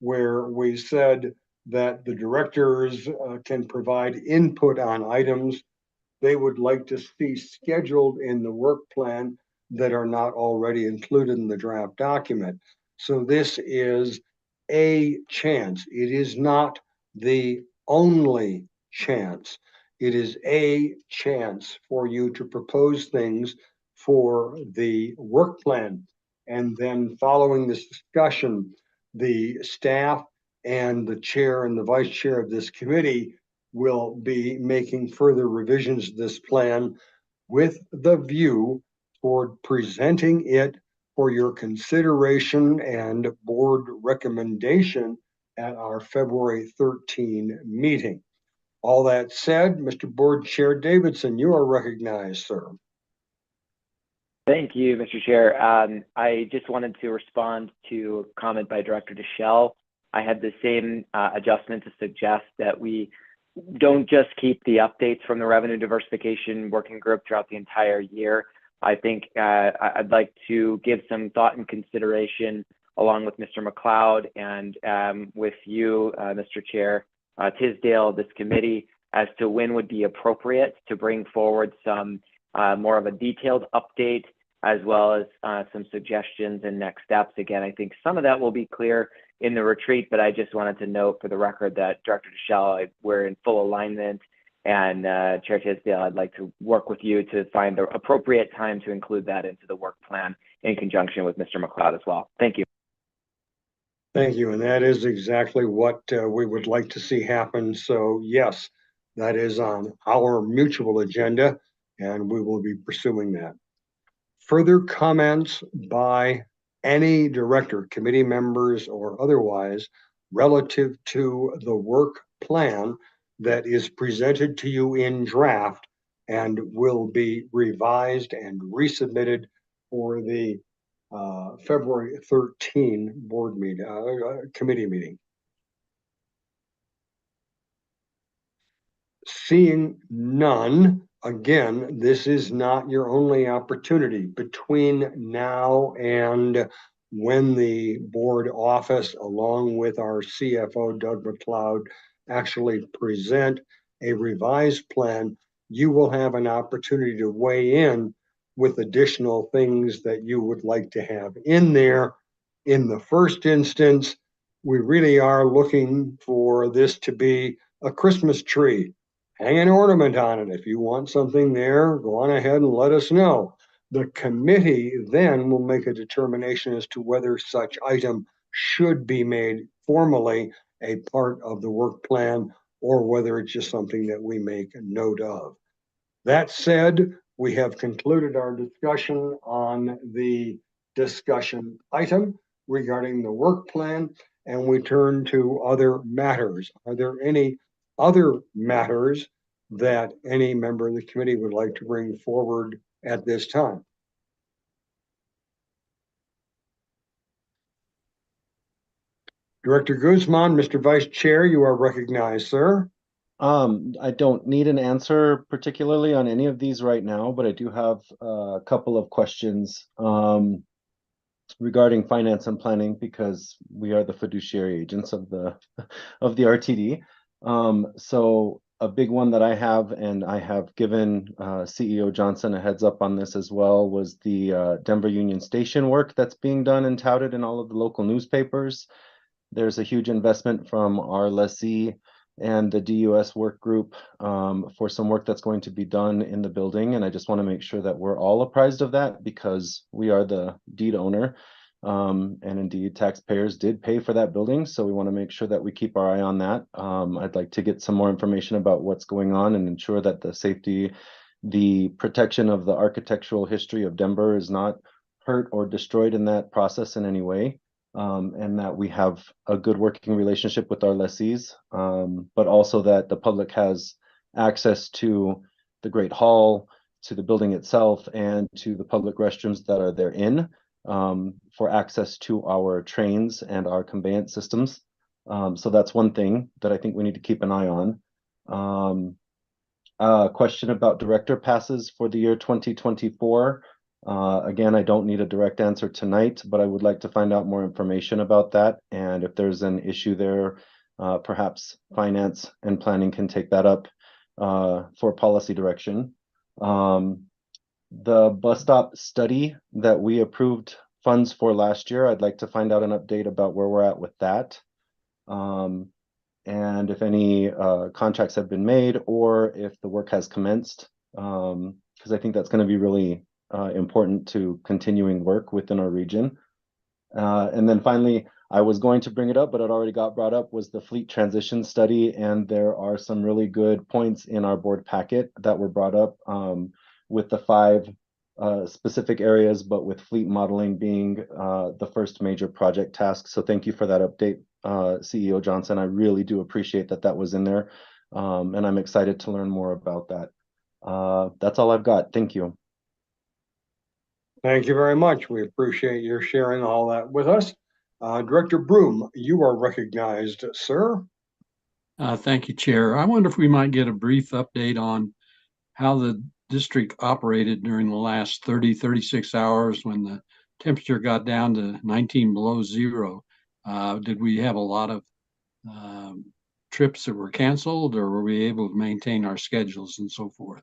where we said that the directors can provide input on items they would like to see scheduled in the work plan that are not already included in the draft document. So this is a chance. It is not the only chance. It is a chance for you to propose things for the work plan. And then following this discussion, the staff and the chair and the vice chair of this committee will be making further revisions to this plan with the view toward presenting it for your consideration and board recommendation at our February 13 meeting. All that said, Mr. Board Chair Davidson, you are recognized, sir. Thank you, Mr. Chair. I just wanted to respond to a comment by Director Deschel. I had the same adjustment to suggest that we don't just keep the updates from the Revenue Diversification Working Group throughout the entire year. I think I'd like to give some thought and consideration along with Mr. McLeod and with you, Mr. Chair Tisdale, this committee, as to when would be appropriate to bring forward some more of a detailed update, as well as some suggestions and next steps. Again, I think some of that will be clear in the retreat, but I just wanted to note for the record that Director Deschel, we're in full alignment, and Chair Tisdale, I'd like to work with you to find the appropriate time to include that into the work plan in conjunction with Mr. McLeod as well. Thank you. Thank you, and that is exactly what we would like to see happen. So yes, that is on our mutual agenda, and we will be pursuing that. Further comments by any director, committee members, or otherwise relative to the work plan that is presented to you in draft and will be revised and resubmitted for the February 13 board meeting, committee meeting. Seeing none, again, this is not your only opportunity. Between now and when the board office, along with our CFO, Doug McLeod, actually present a revised plan, you will have an opportunity to weigh in with additional things that you would like to have in there. In the first instance, we really are looking for this to be a Christmas tree. Hang an ornament on it. If you want something there, go on ahead and let us know. The committee then will make a determination as to whether such item should be made formally a part of the work plan or whether it's just something that we make a note of. That said, we have concluded our discussion on the discussion item regarding the work plan, and we turn to other matters. Are there any other matters that any member of the committee would like to bring forward at this time? Director Guzman, Mr. Vice Chair, you are recognized, sir. I don't need an answer particularly on any of these right now, but I do have a couple of questions regarding finance and planning, because we are the fiduciary agents of the RTD. So a big one that I have, and I have given CEO Johnson a heads up on this as well, was the Denver Union Station work that's being done and touted in all of the local newspapers. There's a huge investment from our lessee and the DUS work group for some work that's going to be done in the building. And I just want to make sure that we're all apprised of that, because we are the deed owner. And indeed, taxpayers did pay for that building. So we want to make sure that we keep our eye on that. I'd like to get some more information about what's going on and ensure that the safety, the protection of the architectural history of Denver is not hurt or destroyed in that process in any way. And that we have a good working relationship with our lessees, but also that the public has access to the Great Hall, to the building itself, and to the public restrooms that are therein for access to our trains and our conveyance systems. So that's one thing that I think we need to keep an eye on. A question about director passes for the year 2024. Again, I don't need a direct answer tonight, but I would like to find out more information about that. And if there's an issue there, perhaps finance and planning can take that up for policy direction. The bus stop study that we approved funds for last year, I'd like to find out an update about where we're at with that. And if any contracts have been made or if the work has commenced, because I think that's going to be really important to continuing work within our region. And then finally, I was going to bring it up, but it already got brought up, was the fleet transition study. And there are some really good points in our board packet that were brought up with the 5 specific areas, but with fleet modeling being the first major project task. So thank you for that update, CEO Johnson. I really do appreciate that that was in there. And I'm excited to learn more about that. That's all I've got. Thank you. Thank you very much. We appreciate your sharing all that with us. Director Broom, you are recognized, sir. Thank you, Chair. I wonder if we might get a brief update on how the district operated during the last 36 hours when the temperature got down to 19 below zero. Did we have a lot of trips that were canceled, or were we able to maintain our schedules and so forth?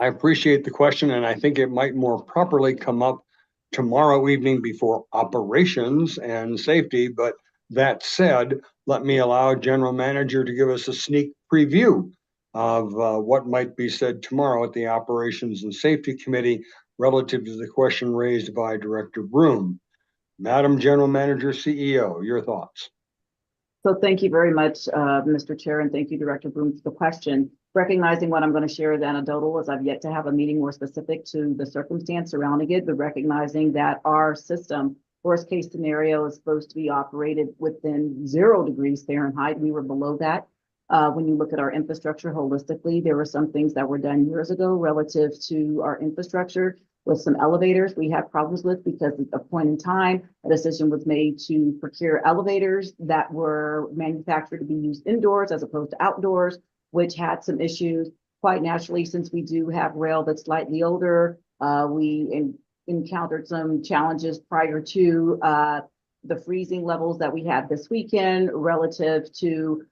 I appreciate the question, and I think it might more properly come up tomorrow evening before operations and safety. But that said, let me allow General Manager to give us a sneak preview of what might be said tomorrow at the Operations and Safety Committee relative to the question raised by Director Broom. Madam General Manager, CEO, your thoughts. So thank you very much, Mr. Chair, and thank you, Director Broom, for the question. Recognizing what I'm going to share is anecdotal, as I've yet to have a meeting more specific to the circumstance surrounding it, but recognizing that our system, worst case scenario, is supposed to be operated within 0 degrees Fahrenheit. We were below that. When you look at our infrastructure holistically, there were some things that were done years ago relative to our infrastructure with some elevators we had problems with because at a point in time, a decision was made to procure elevators that were manufactured to be used indoors as opposed to outdoors, which had some issues. Quite naturally, since we do have rail that's slightly older, we encountered some challenges prior to the freezing levels that we had this weekend relative to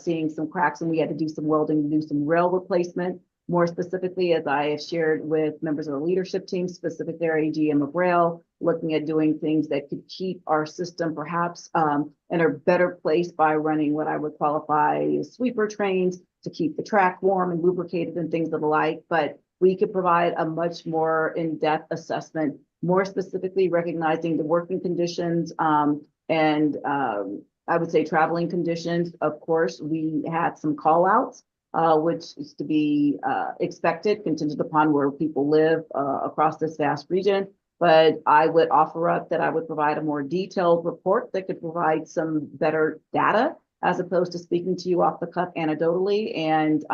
seeing some cracks, and we had to do some welding to do some rail replacement. More specifically, as I have shared with members of the leadership team, specifically our AGM of rail, looking at doing things that could keep our system perhaps in a better place by running what I would qualify as sweeper trains to keep the track warm and lubricated and things of the like. But we could provide a much more in-depth assessment, more specifically recognizing the working conditions and I would say traveling conditions. Of course, we had some call outs, which is to be expected, contingent upon where people live across this vast region. But I would offer up that I would provide a more detailed report that could provide some better data as opposed to speaking to you off the cuff anecdotally. And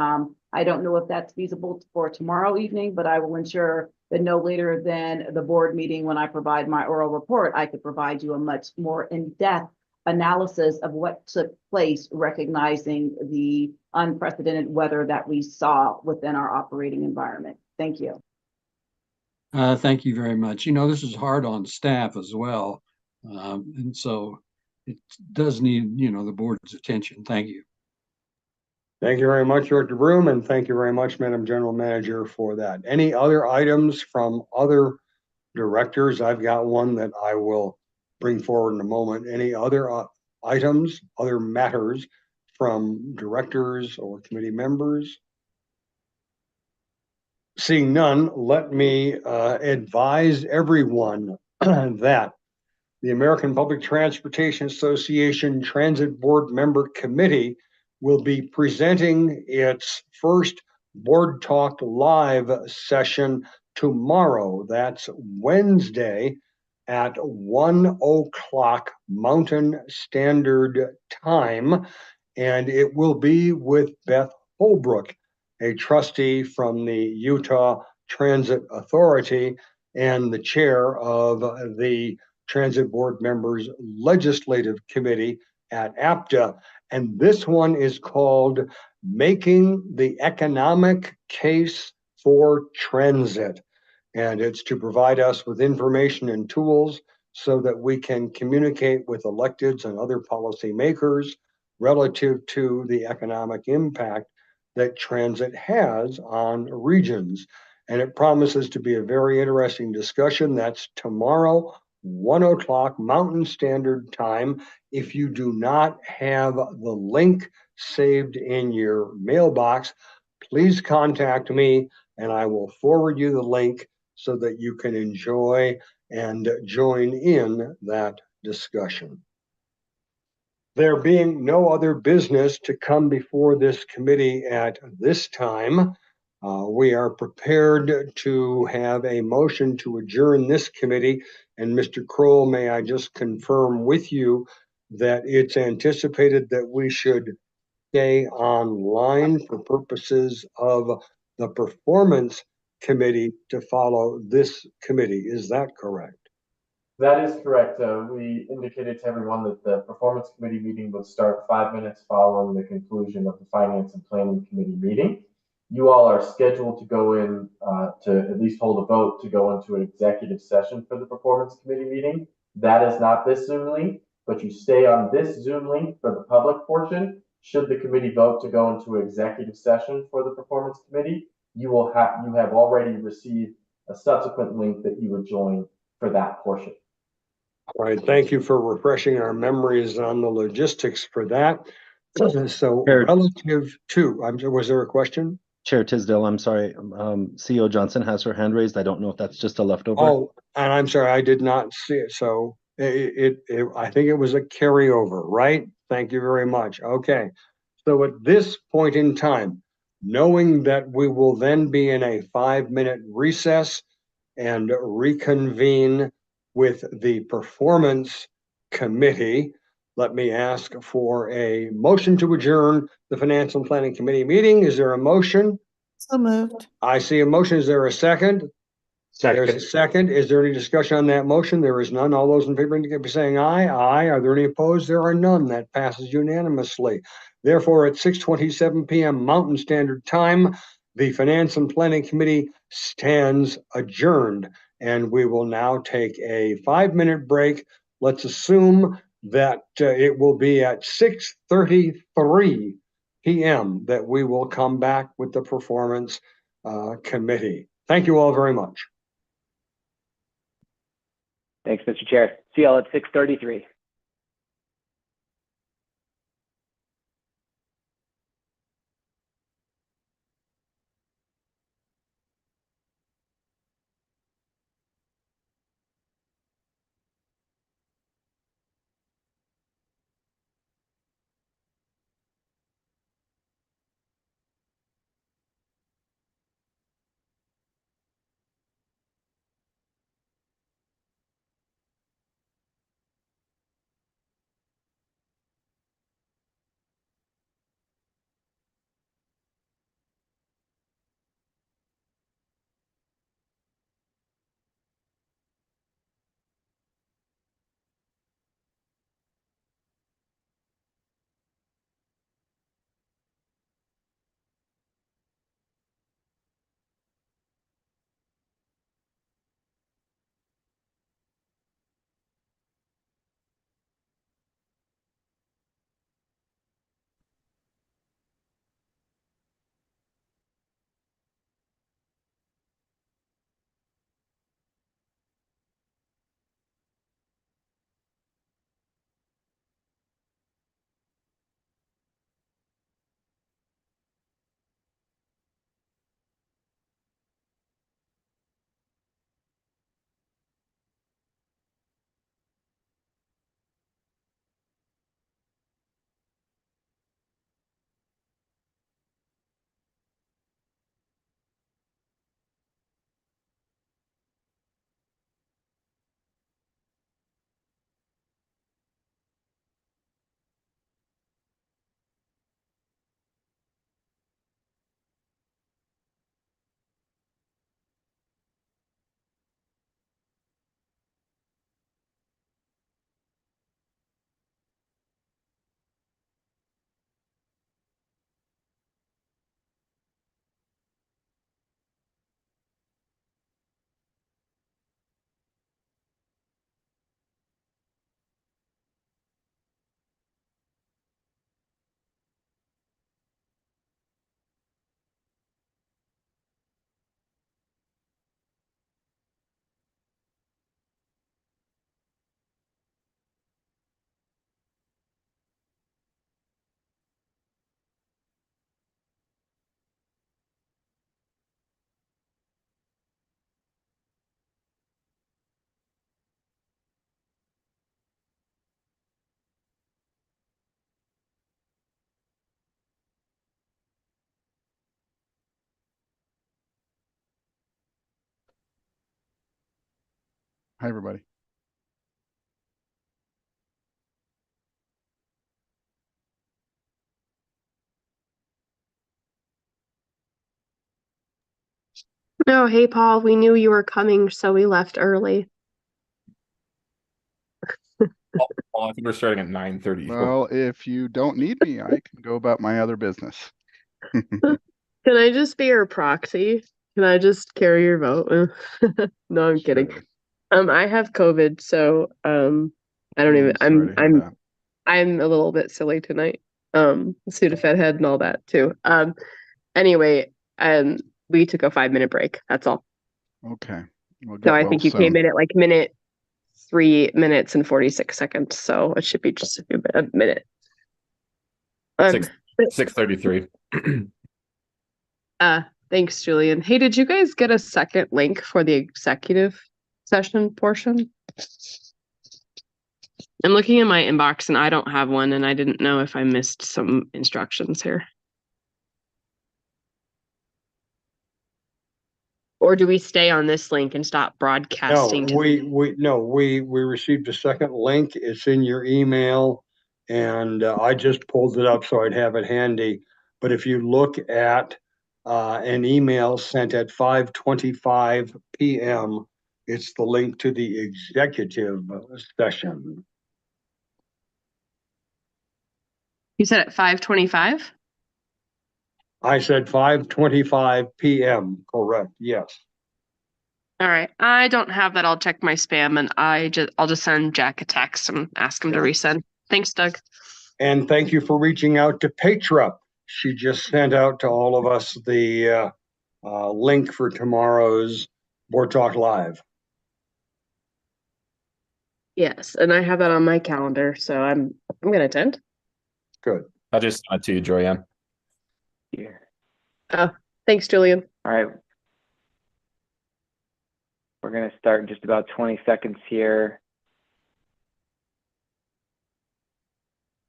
I don't know if that's feasible for tomorrow evening, but I will ensure that no later than the board meeting, when I provide my oral report, I could provide you a much more in-depth analysis of what took place, recognizing the unprecedented weather that we saw within our operating environment. Thank you. Thank you very much. You know, this is hard on staff as well. And so it does need, you know, the board's attention. Thank you. Thank you very much, Director Broom, and thank you very much, Madam General Manager, for that. Any other items from other directors? I've got one that I will bring forward in a moment. Any other items, other matters from directors or committee members? Seeing none, let me advise everyone that the American Public Transportation Association Transit Board Member Committee will be presenting its first Board Talk Live session tomorrow. That's Wednesday at 1 o'clock Mountain Standard Time, and it will be with Beth Holbrook, a trustee from the Utah Transit Authority and the chair of the Transit Board Members Legislative Committee at APTA. And this one is called Making the Economic Case for Transit. And it's to provide us with information and tools so that we can communicate with electeds and other policymakers relative to the economic impact that transit has on regions. And it promises to be a very interesting discussion. That's tomorrow, 1 o'clock Mountain Standard Time. If you do not have the link saved in your mailbox, please contact me and I will forward you the link so that you can enjoy and join in that discussion. There being no other business to come before this committee at this time, we are prepared to have a motion to adjourn this committee. And Mr. Kroll, may I just confirm with you that it's anticipated that we should stay online for purposes of the performance committee to follow this committee. Is that correct? That is correct. We indicated to everyone that the Performance Committee meeting would start 5 minutes following the conclusion of the Finance and Planning Committee meeting. You all are scheduled to go in to at least hold a vote to go into an executive session for the Performance Committee meeting. That is not this Zoom link, but you stay on this Zoom link for the public portion. Should the committee vote to go into executive session for the Performance Committee, you have already received a subsequent link that you would join for that portion. All right, thank you for refreshing our memories on the logistics for that. So relative to, was there a question? Chair Tisdale, I'm sorry. CEO Johnson has her hand raised. I don't know if that's just a leftover. Oh, and I'm sorry, I did not see it. So I think it was a carryover, right? Thank you very much. Okay. So at this point in time, knowing that we will then be in a 5-minute recess and reconvene with the Performance Committee, let me ask for a motion to adjourn the Financial and Planning Committee meeting. Is there a motion? So moved. I see a motion. Is there a second? Second. There's a second. Is there any discussion on that motion? There is none. All those in favor indicate by saying aye. Aye. Are there any opposed? There are none. That passes unanimously. Therefore, at 6:27 p.m. Mountain Standard Time, the Finance and Planning Committee stands adjourned, and we will now take a 5-minute break. Let's assume that it will be at 6:33 p.m. that we will come back with the Performance Committee. Thank you all very much. Thanks, Mr. Chair. See y'all at 6:33. Hi, everybody. Oh, hey, Paul, we knew you were coming, so we left early. I think we're starting at 9:30. Well, if you don't need me, I can go about my other business. Can I just be your proxy? Can I just carry your vote? No, I'm kidding. Sure. I have COVID, so I don't even. Sorry to hear that. I'm a little bit silly tonight. Sudafed head and all that too. Anyway, we took a 5-minute break. That's all. Okay. We'll So get I well think you soon. came in at like 3 minutes and 46 seconds. So it should be just a minute. 6:33. Thanks, Julian. Hey, did you guys get a second link for the executive session portion? I'm looking in my inbox and I don't have one, and I didn't know if I missed some instructions here. Or do we stay on this link and stop broadcasting? No, we received a second link. It's in your email, and I just pulled it up so I'd have it handy. But if you look at an email sent at 5:25 p.m., it's the link to the executive session. You said at 5:25? I said 5:25 p.m. Correct. Yes. All right. I don't have that. I'll check my spam, and I'll just send Jack a text and ask him to resend. Thanks, Doug. And thank you for reaching out to Petra. She just sent out to all of us the link for tomorrow's Board Talk Live. Yes, and I have that on my calendar, so I'm gonna attend. Good. I just sent it to you, Joyanne. Here. Oh, thanks, Julian. All right. We're going to start in just about 20 seconds here.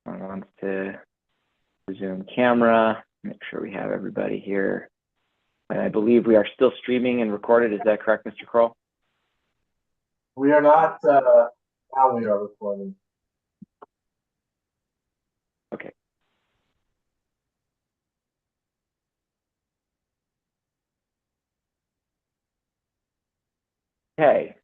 I want to resume camera, make sure we have everybody here. And I believe we are still streaming and recorded. Is that correct, Mr. Kroll? We are not, now we are recording. Okay. Okay.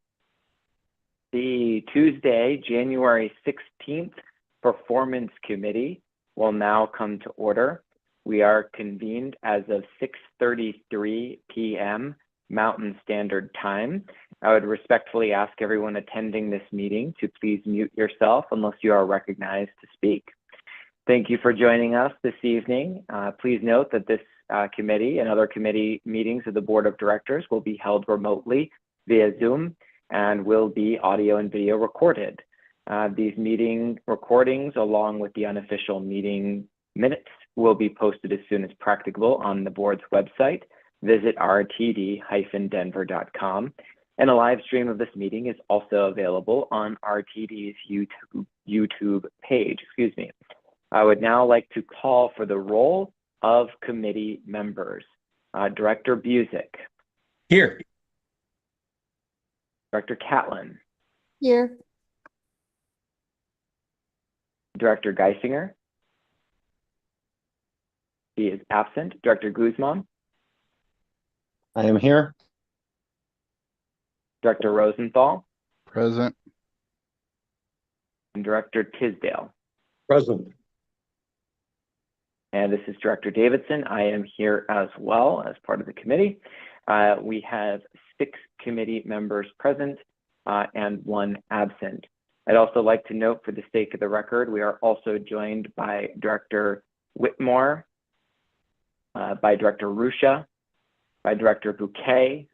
The Tuesday, January 16th Performance Committee will now come to order. We are convened as of 6:33 p.m. Mountain Standard Time. I would respectfully ask everyone attending this meeting to please mute yourself unless you are recognized to speak. Thank you for joining us this evening. Please note that this committee and other committee meetings of the Board of Directors will be held remotely via Zoom and will be audio and video recorded. These meeting recordings, along with the unofficial meeting minutes, will be posted as soon as practicable on the board's website. Visit rtd-denver.com. And a live stream of this meeting is also available on RTD's YouTube page. I would now like to call for the roll of committee members. Director Busick. Here. Director Catlin. Here. Director Geisinger. He is absent. Director Guzman. I am here. Director Rosenthal. Present. And Director Tisdale. Present. And this is Director Davidson. I am here as well as part of the committee. We have 6 committee members present and 1 absent. I'd also like to note, for the sake of the record, we are also joined by Director Whitmore, by Director Ruscia, by Director Bouquet,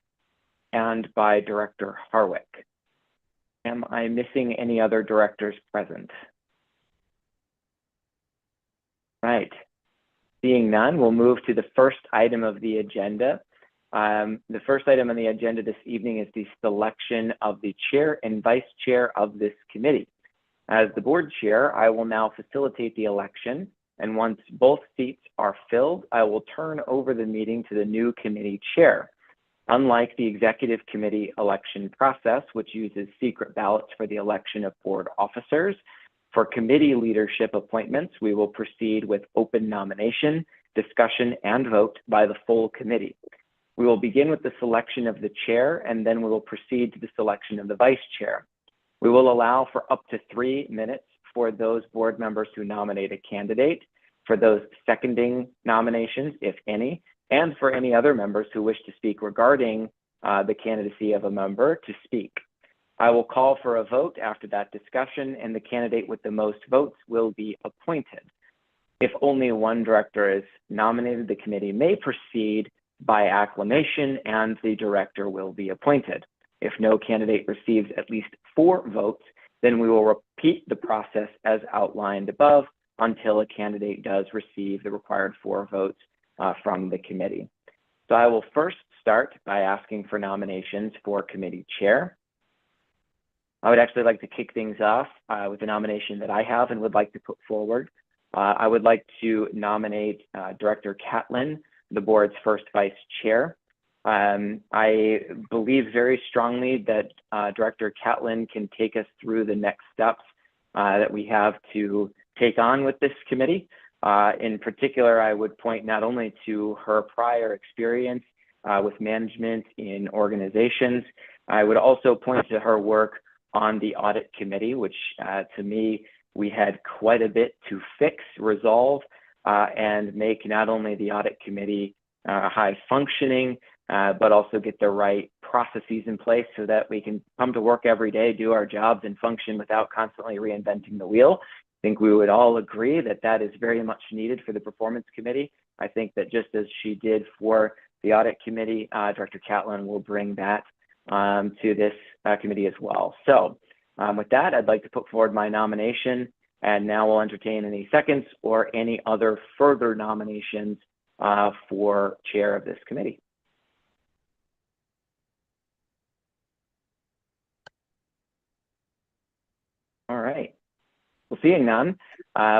and by Director Harwick. Am I missing any other directors present? Right. Seeing none, we'll move to the first item of the agenda. The first item on the agenda this evening is the selection of the chair and vice chair of this committee. As the board chair, I will now facilitate the election, and once both seats are filled, I will turn over the meeting to the new committee chair. Unlike the executive committee election process, which uses secret ballots for the election of board officers, for committee leadership appointments, we will proceed with open nomination, discussion, and vote by the full committee. We will begin with the selection of the chair, and then we will proceed to the selection of the vice chair. We will allow for up to 3 minutes for those board members who nominate a candidate, for those seconding nominations, if any, and for any other members who wish to speak regarding the candidacy of a member to speak. I will call for a vote after that discussion, and the candidate with the most votes will be appointed. If only one director is nominated, the committee may proceed by acclamation, and the director will be appointed. If no candidate receives at least 4 votes, then we will repeat the process as outlined above until a candidate does receive the required 4 votes from the committee. So I will first start by asking for nominations for committee chair. I would actually like to kick things off with a nomination that I have and would like to put forward. I would like to nominate Director Catlin, the board's first vice chair. I believe very strongly that Director Catlin can take us through the next steps that we have to take on with this committee. In particular, I would point not only to her prior experience with management in organizations, I would also point to her work on the audit committee, which to me, we had quite a bit to fix, resolve, and make not only the audit committee high functioning, but also get the right processes in place so that we can come to work every day, do our jobs, and function without constantly reinventing the wheel. I think we would all agree that that is very much needed for the performance committee. I think that just as she did for the audit committee, Director Catlin will bring that to this committee as well. So with that, I'd like to put forward my nomination, and now we'll entertain any seconds or any other further nominations for chair of this committee. All right. Well, seeing none,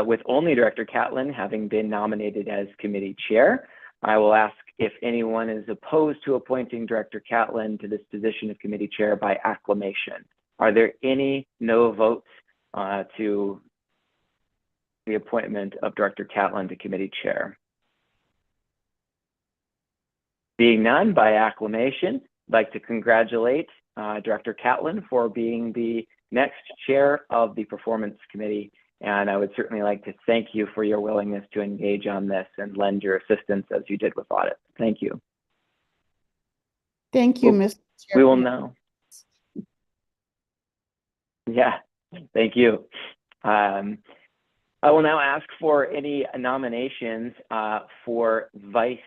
with only Director Catlin having been nominated as committee chair, I will ask if anyone is opposed to appointing Director Catlin to this position of committee chair by acclamation. Are there any no votes to the appointment of Director Catlin to committee chair? Being none, by acclamation, I'd like to congratulate Director Catlin for being the next chair of the performance committee. And I would certainly like to thank you for your willingness to engage on this and lend your assistance as you did with audit. Thank you. Thank you, Mr. Chair. We will now. Yeah, thank you. I will now ask for any nominations for vice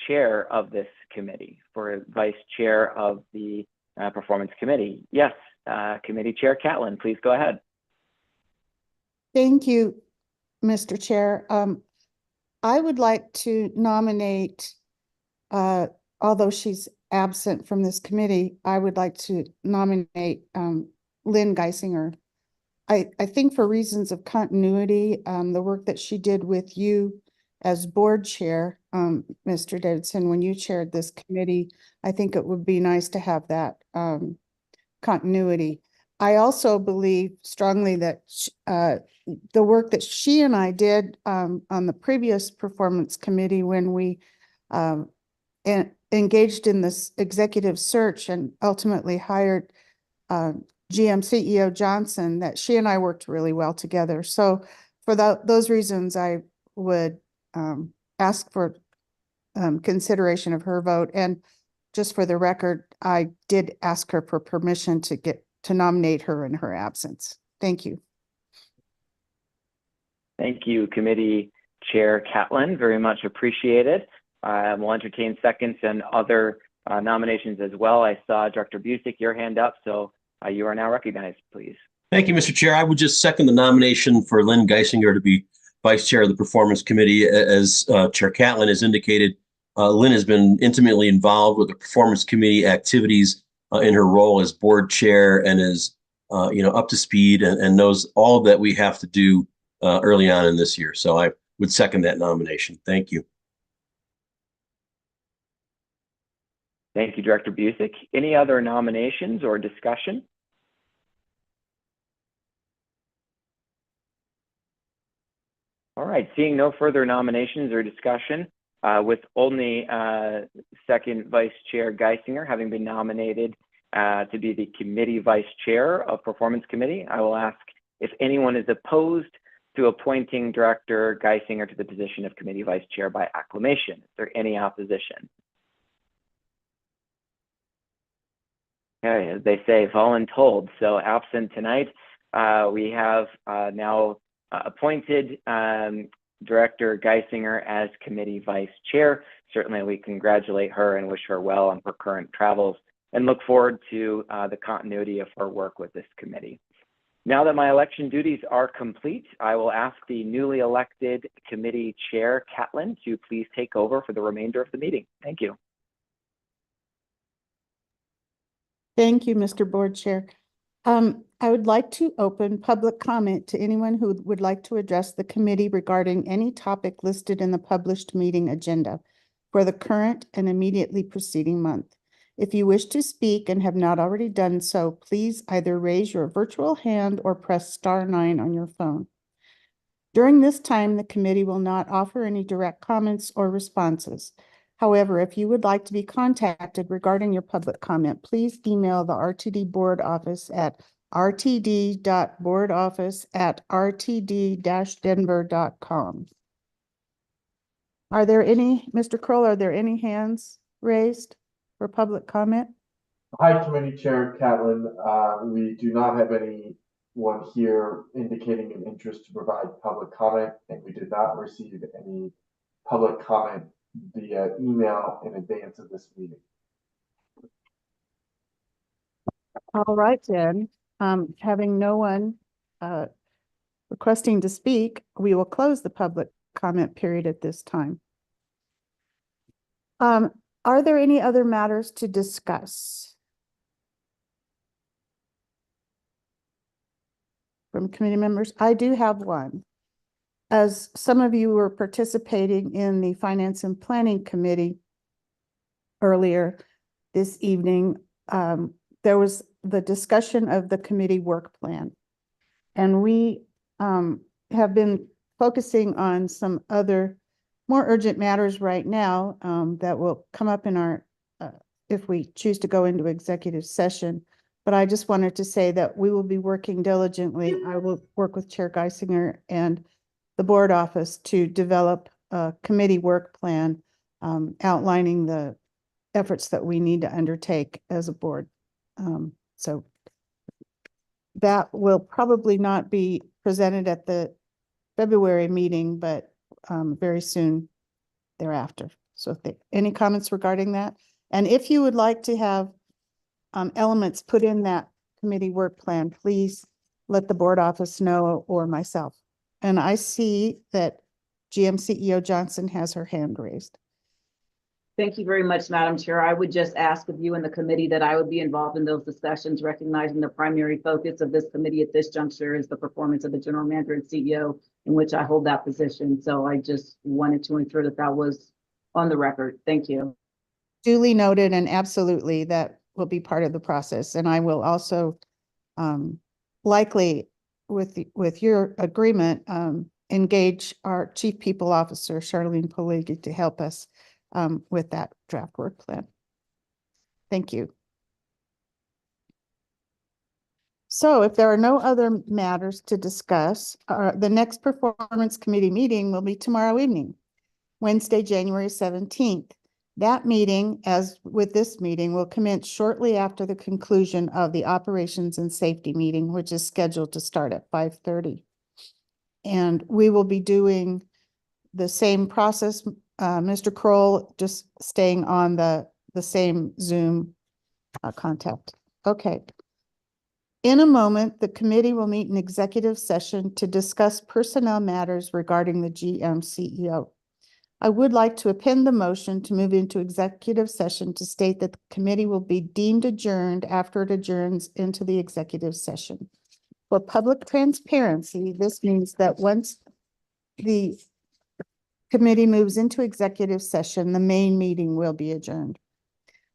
chair of this committee, for vice chair of the performance committee. Yes, committee chair Catlin, please go ahead. Thank you, Mr. Chair. I would like to nominate, although she's absent from this committee, I would like to nominate Lynn Geisinger. I think for reasons of continuity, the work that she did with you as board chair, Mr. Davidson, when you chaired this committee, I think it would be nice to have that continuity. I also believe strongly that the work that she and I did on the previous performance committee when we engaged in this executive search and ultimately hired GM CEO Johnson, that she and I worked really well together. So for those reasons, I would ask for consideration of her vote. And just for the record, I did ask her for permission to nominate her in her absence. Thank you. Thank you, Committee Chair Catlin. Very much appreciated. We'll entertain seconds and other nominations as well. I saw Director Busick, your hand up, so you are now recognized, please. Thank you, Mr. Chair. I would just second the nomination for Lynn Geisinger to be Vice Chair of the Performance Committee. As Chair Catlin has indicated, Lynn has been intimately involved with the Performance Committee activities in her role as board chair, and is up to speed and knows all that we have to do early on in this year. So I would second that nomination. Thank you. Thank you, Director Busick. Any other nominations or discussion? All right, seeing no further nominations or discussion, with only second Vice Chair Geisinger having been nominated to be the committee vice chair of Performance Committee, I will ask if anyone is opposed to appointing Director Geisinger to the position of committee vice chair by acclamation. Is there any opposition? Okay, as they say, voluntold. So absent tonight, we have now appointed Director Geisinger as committee vice chair. Certainly we congratulate her and wish her well on her current travels and look forward to the continuity of her work with this committee. Now that my election duties are complete, I will ask the newly elected committee chair, Catlin, to please take over for the remainder of the meeting. Thank you. Thank you, Mr. Board Chair. I would like to open public comment to anyone who would like to address the committee regarding any topic listed in the published meeting agenda for the current and immediately preceding month. If you wish to speak and have not already done so, please either raise your virtual hand or press *9 on your phone. During this time, the committee will not offer any direct comments or responses. However, if you would like to be contacted regarding your public comment, please email the RTD board office at rtd.boardoffice@rtd-denver.com. Are there any, Mr. Kroll, are there any hands raised for public comment? Hi, Committee Chair Catlin. We do not have anyone here indicating an interest to provide public comment, and we did not receive any public comment via email in advance of this meeting. All right, then. Having no one requesting to speak, we will close the public comment period at this time. Are there any other matters to discuss from committee members? I do have one. As some of you were participating in the Finance and Planning Committee earlier this evening, there was the discussion of the committee work plan. And we have been focusing on some other more urgent matters right now that will come up in our, if we choose to go into executive session. But I just wanted to say that we will be working diligently. I will work with Chair Geisinger and the board office to develop a committee work plan outlining the efforts that we need to undertake as a board. So that will probably not be presented at the February meeting, but very soon thereafter. So if any comments regarding that? And if you would like to have elements put in that committee work plan, please let the board office know or myself. And I see that GM CEO Johnson has her hand raised. Thank you very much, Madam Chair. I would just ask of you and the committee that I would be involved in those discussions, recognizing the primary focus of this committee at this juncture is the performance of the general manager and CEO, in which I hold that position. So I just wanted to ensure that that was on the record. Thank you. Duly noted, and absolutely that will be part of the process. And I will also likely, with your agreement, engage our Chief People Officer, Charlene Poligi, to help us with that draft work plan. Thank you. So if there are no other matters to discuss, the next Performance Committee meeting will be tomorrow evening, Wednesday, January 17th. That meeting, as with this meeting, will commence shortly after the conclusion of the Operations and Safety meeting, which is scheduled to start at 5:30. And we will be doing the same process. Mr. Kroll just staying on the same Zoom contact. Okay. In a moment, the committee will meet in executive session to discuss personnel matters regarding the GM CEO. I would like to append the motion to move into executive session to state that the committee will be deemed adjourned after it adjourns into the executive session. For public transparency, this means that once the committee moves into executive session, the main meeting will be adjourned.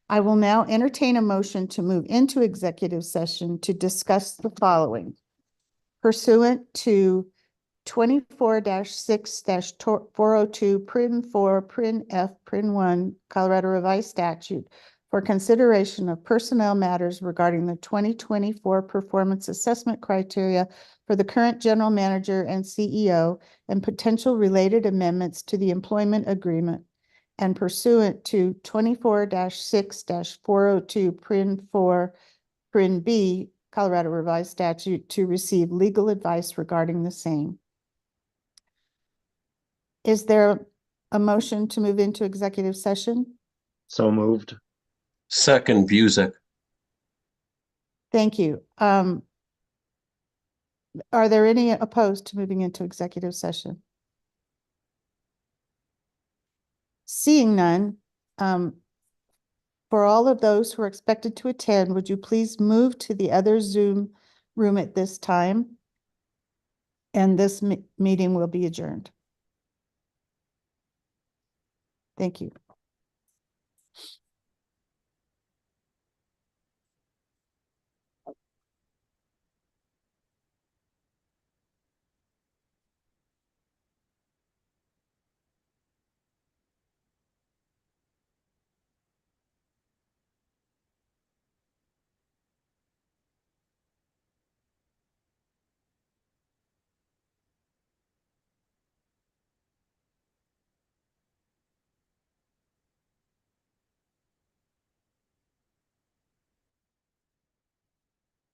I will now entertain a motion to move into executive session to discuss the following. Pursuant to 24-6-402 Prin 4 Prin F Prin 1 Colorado Revised Statute for consideration of personnel matters regarding the 2024 performance assessment criteria for the current general manager and CEO and potential related amendments to the employment agreement, and pursuant to 24-6-402 Prin 4 Prin B Colorado Revised Statute to receive legal advice regarding the same. Is there a motion to move into executive session? So moved. Second, Busick. Thank you. Are there any opposed to moving into executive session? Seeing none, for all of those who are expected to attend, would you please move to the other Zoom room at this time? And this meeting will be adjourned. Thank you.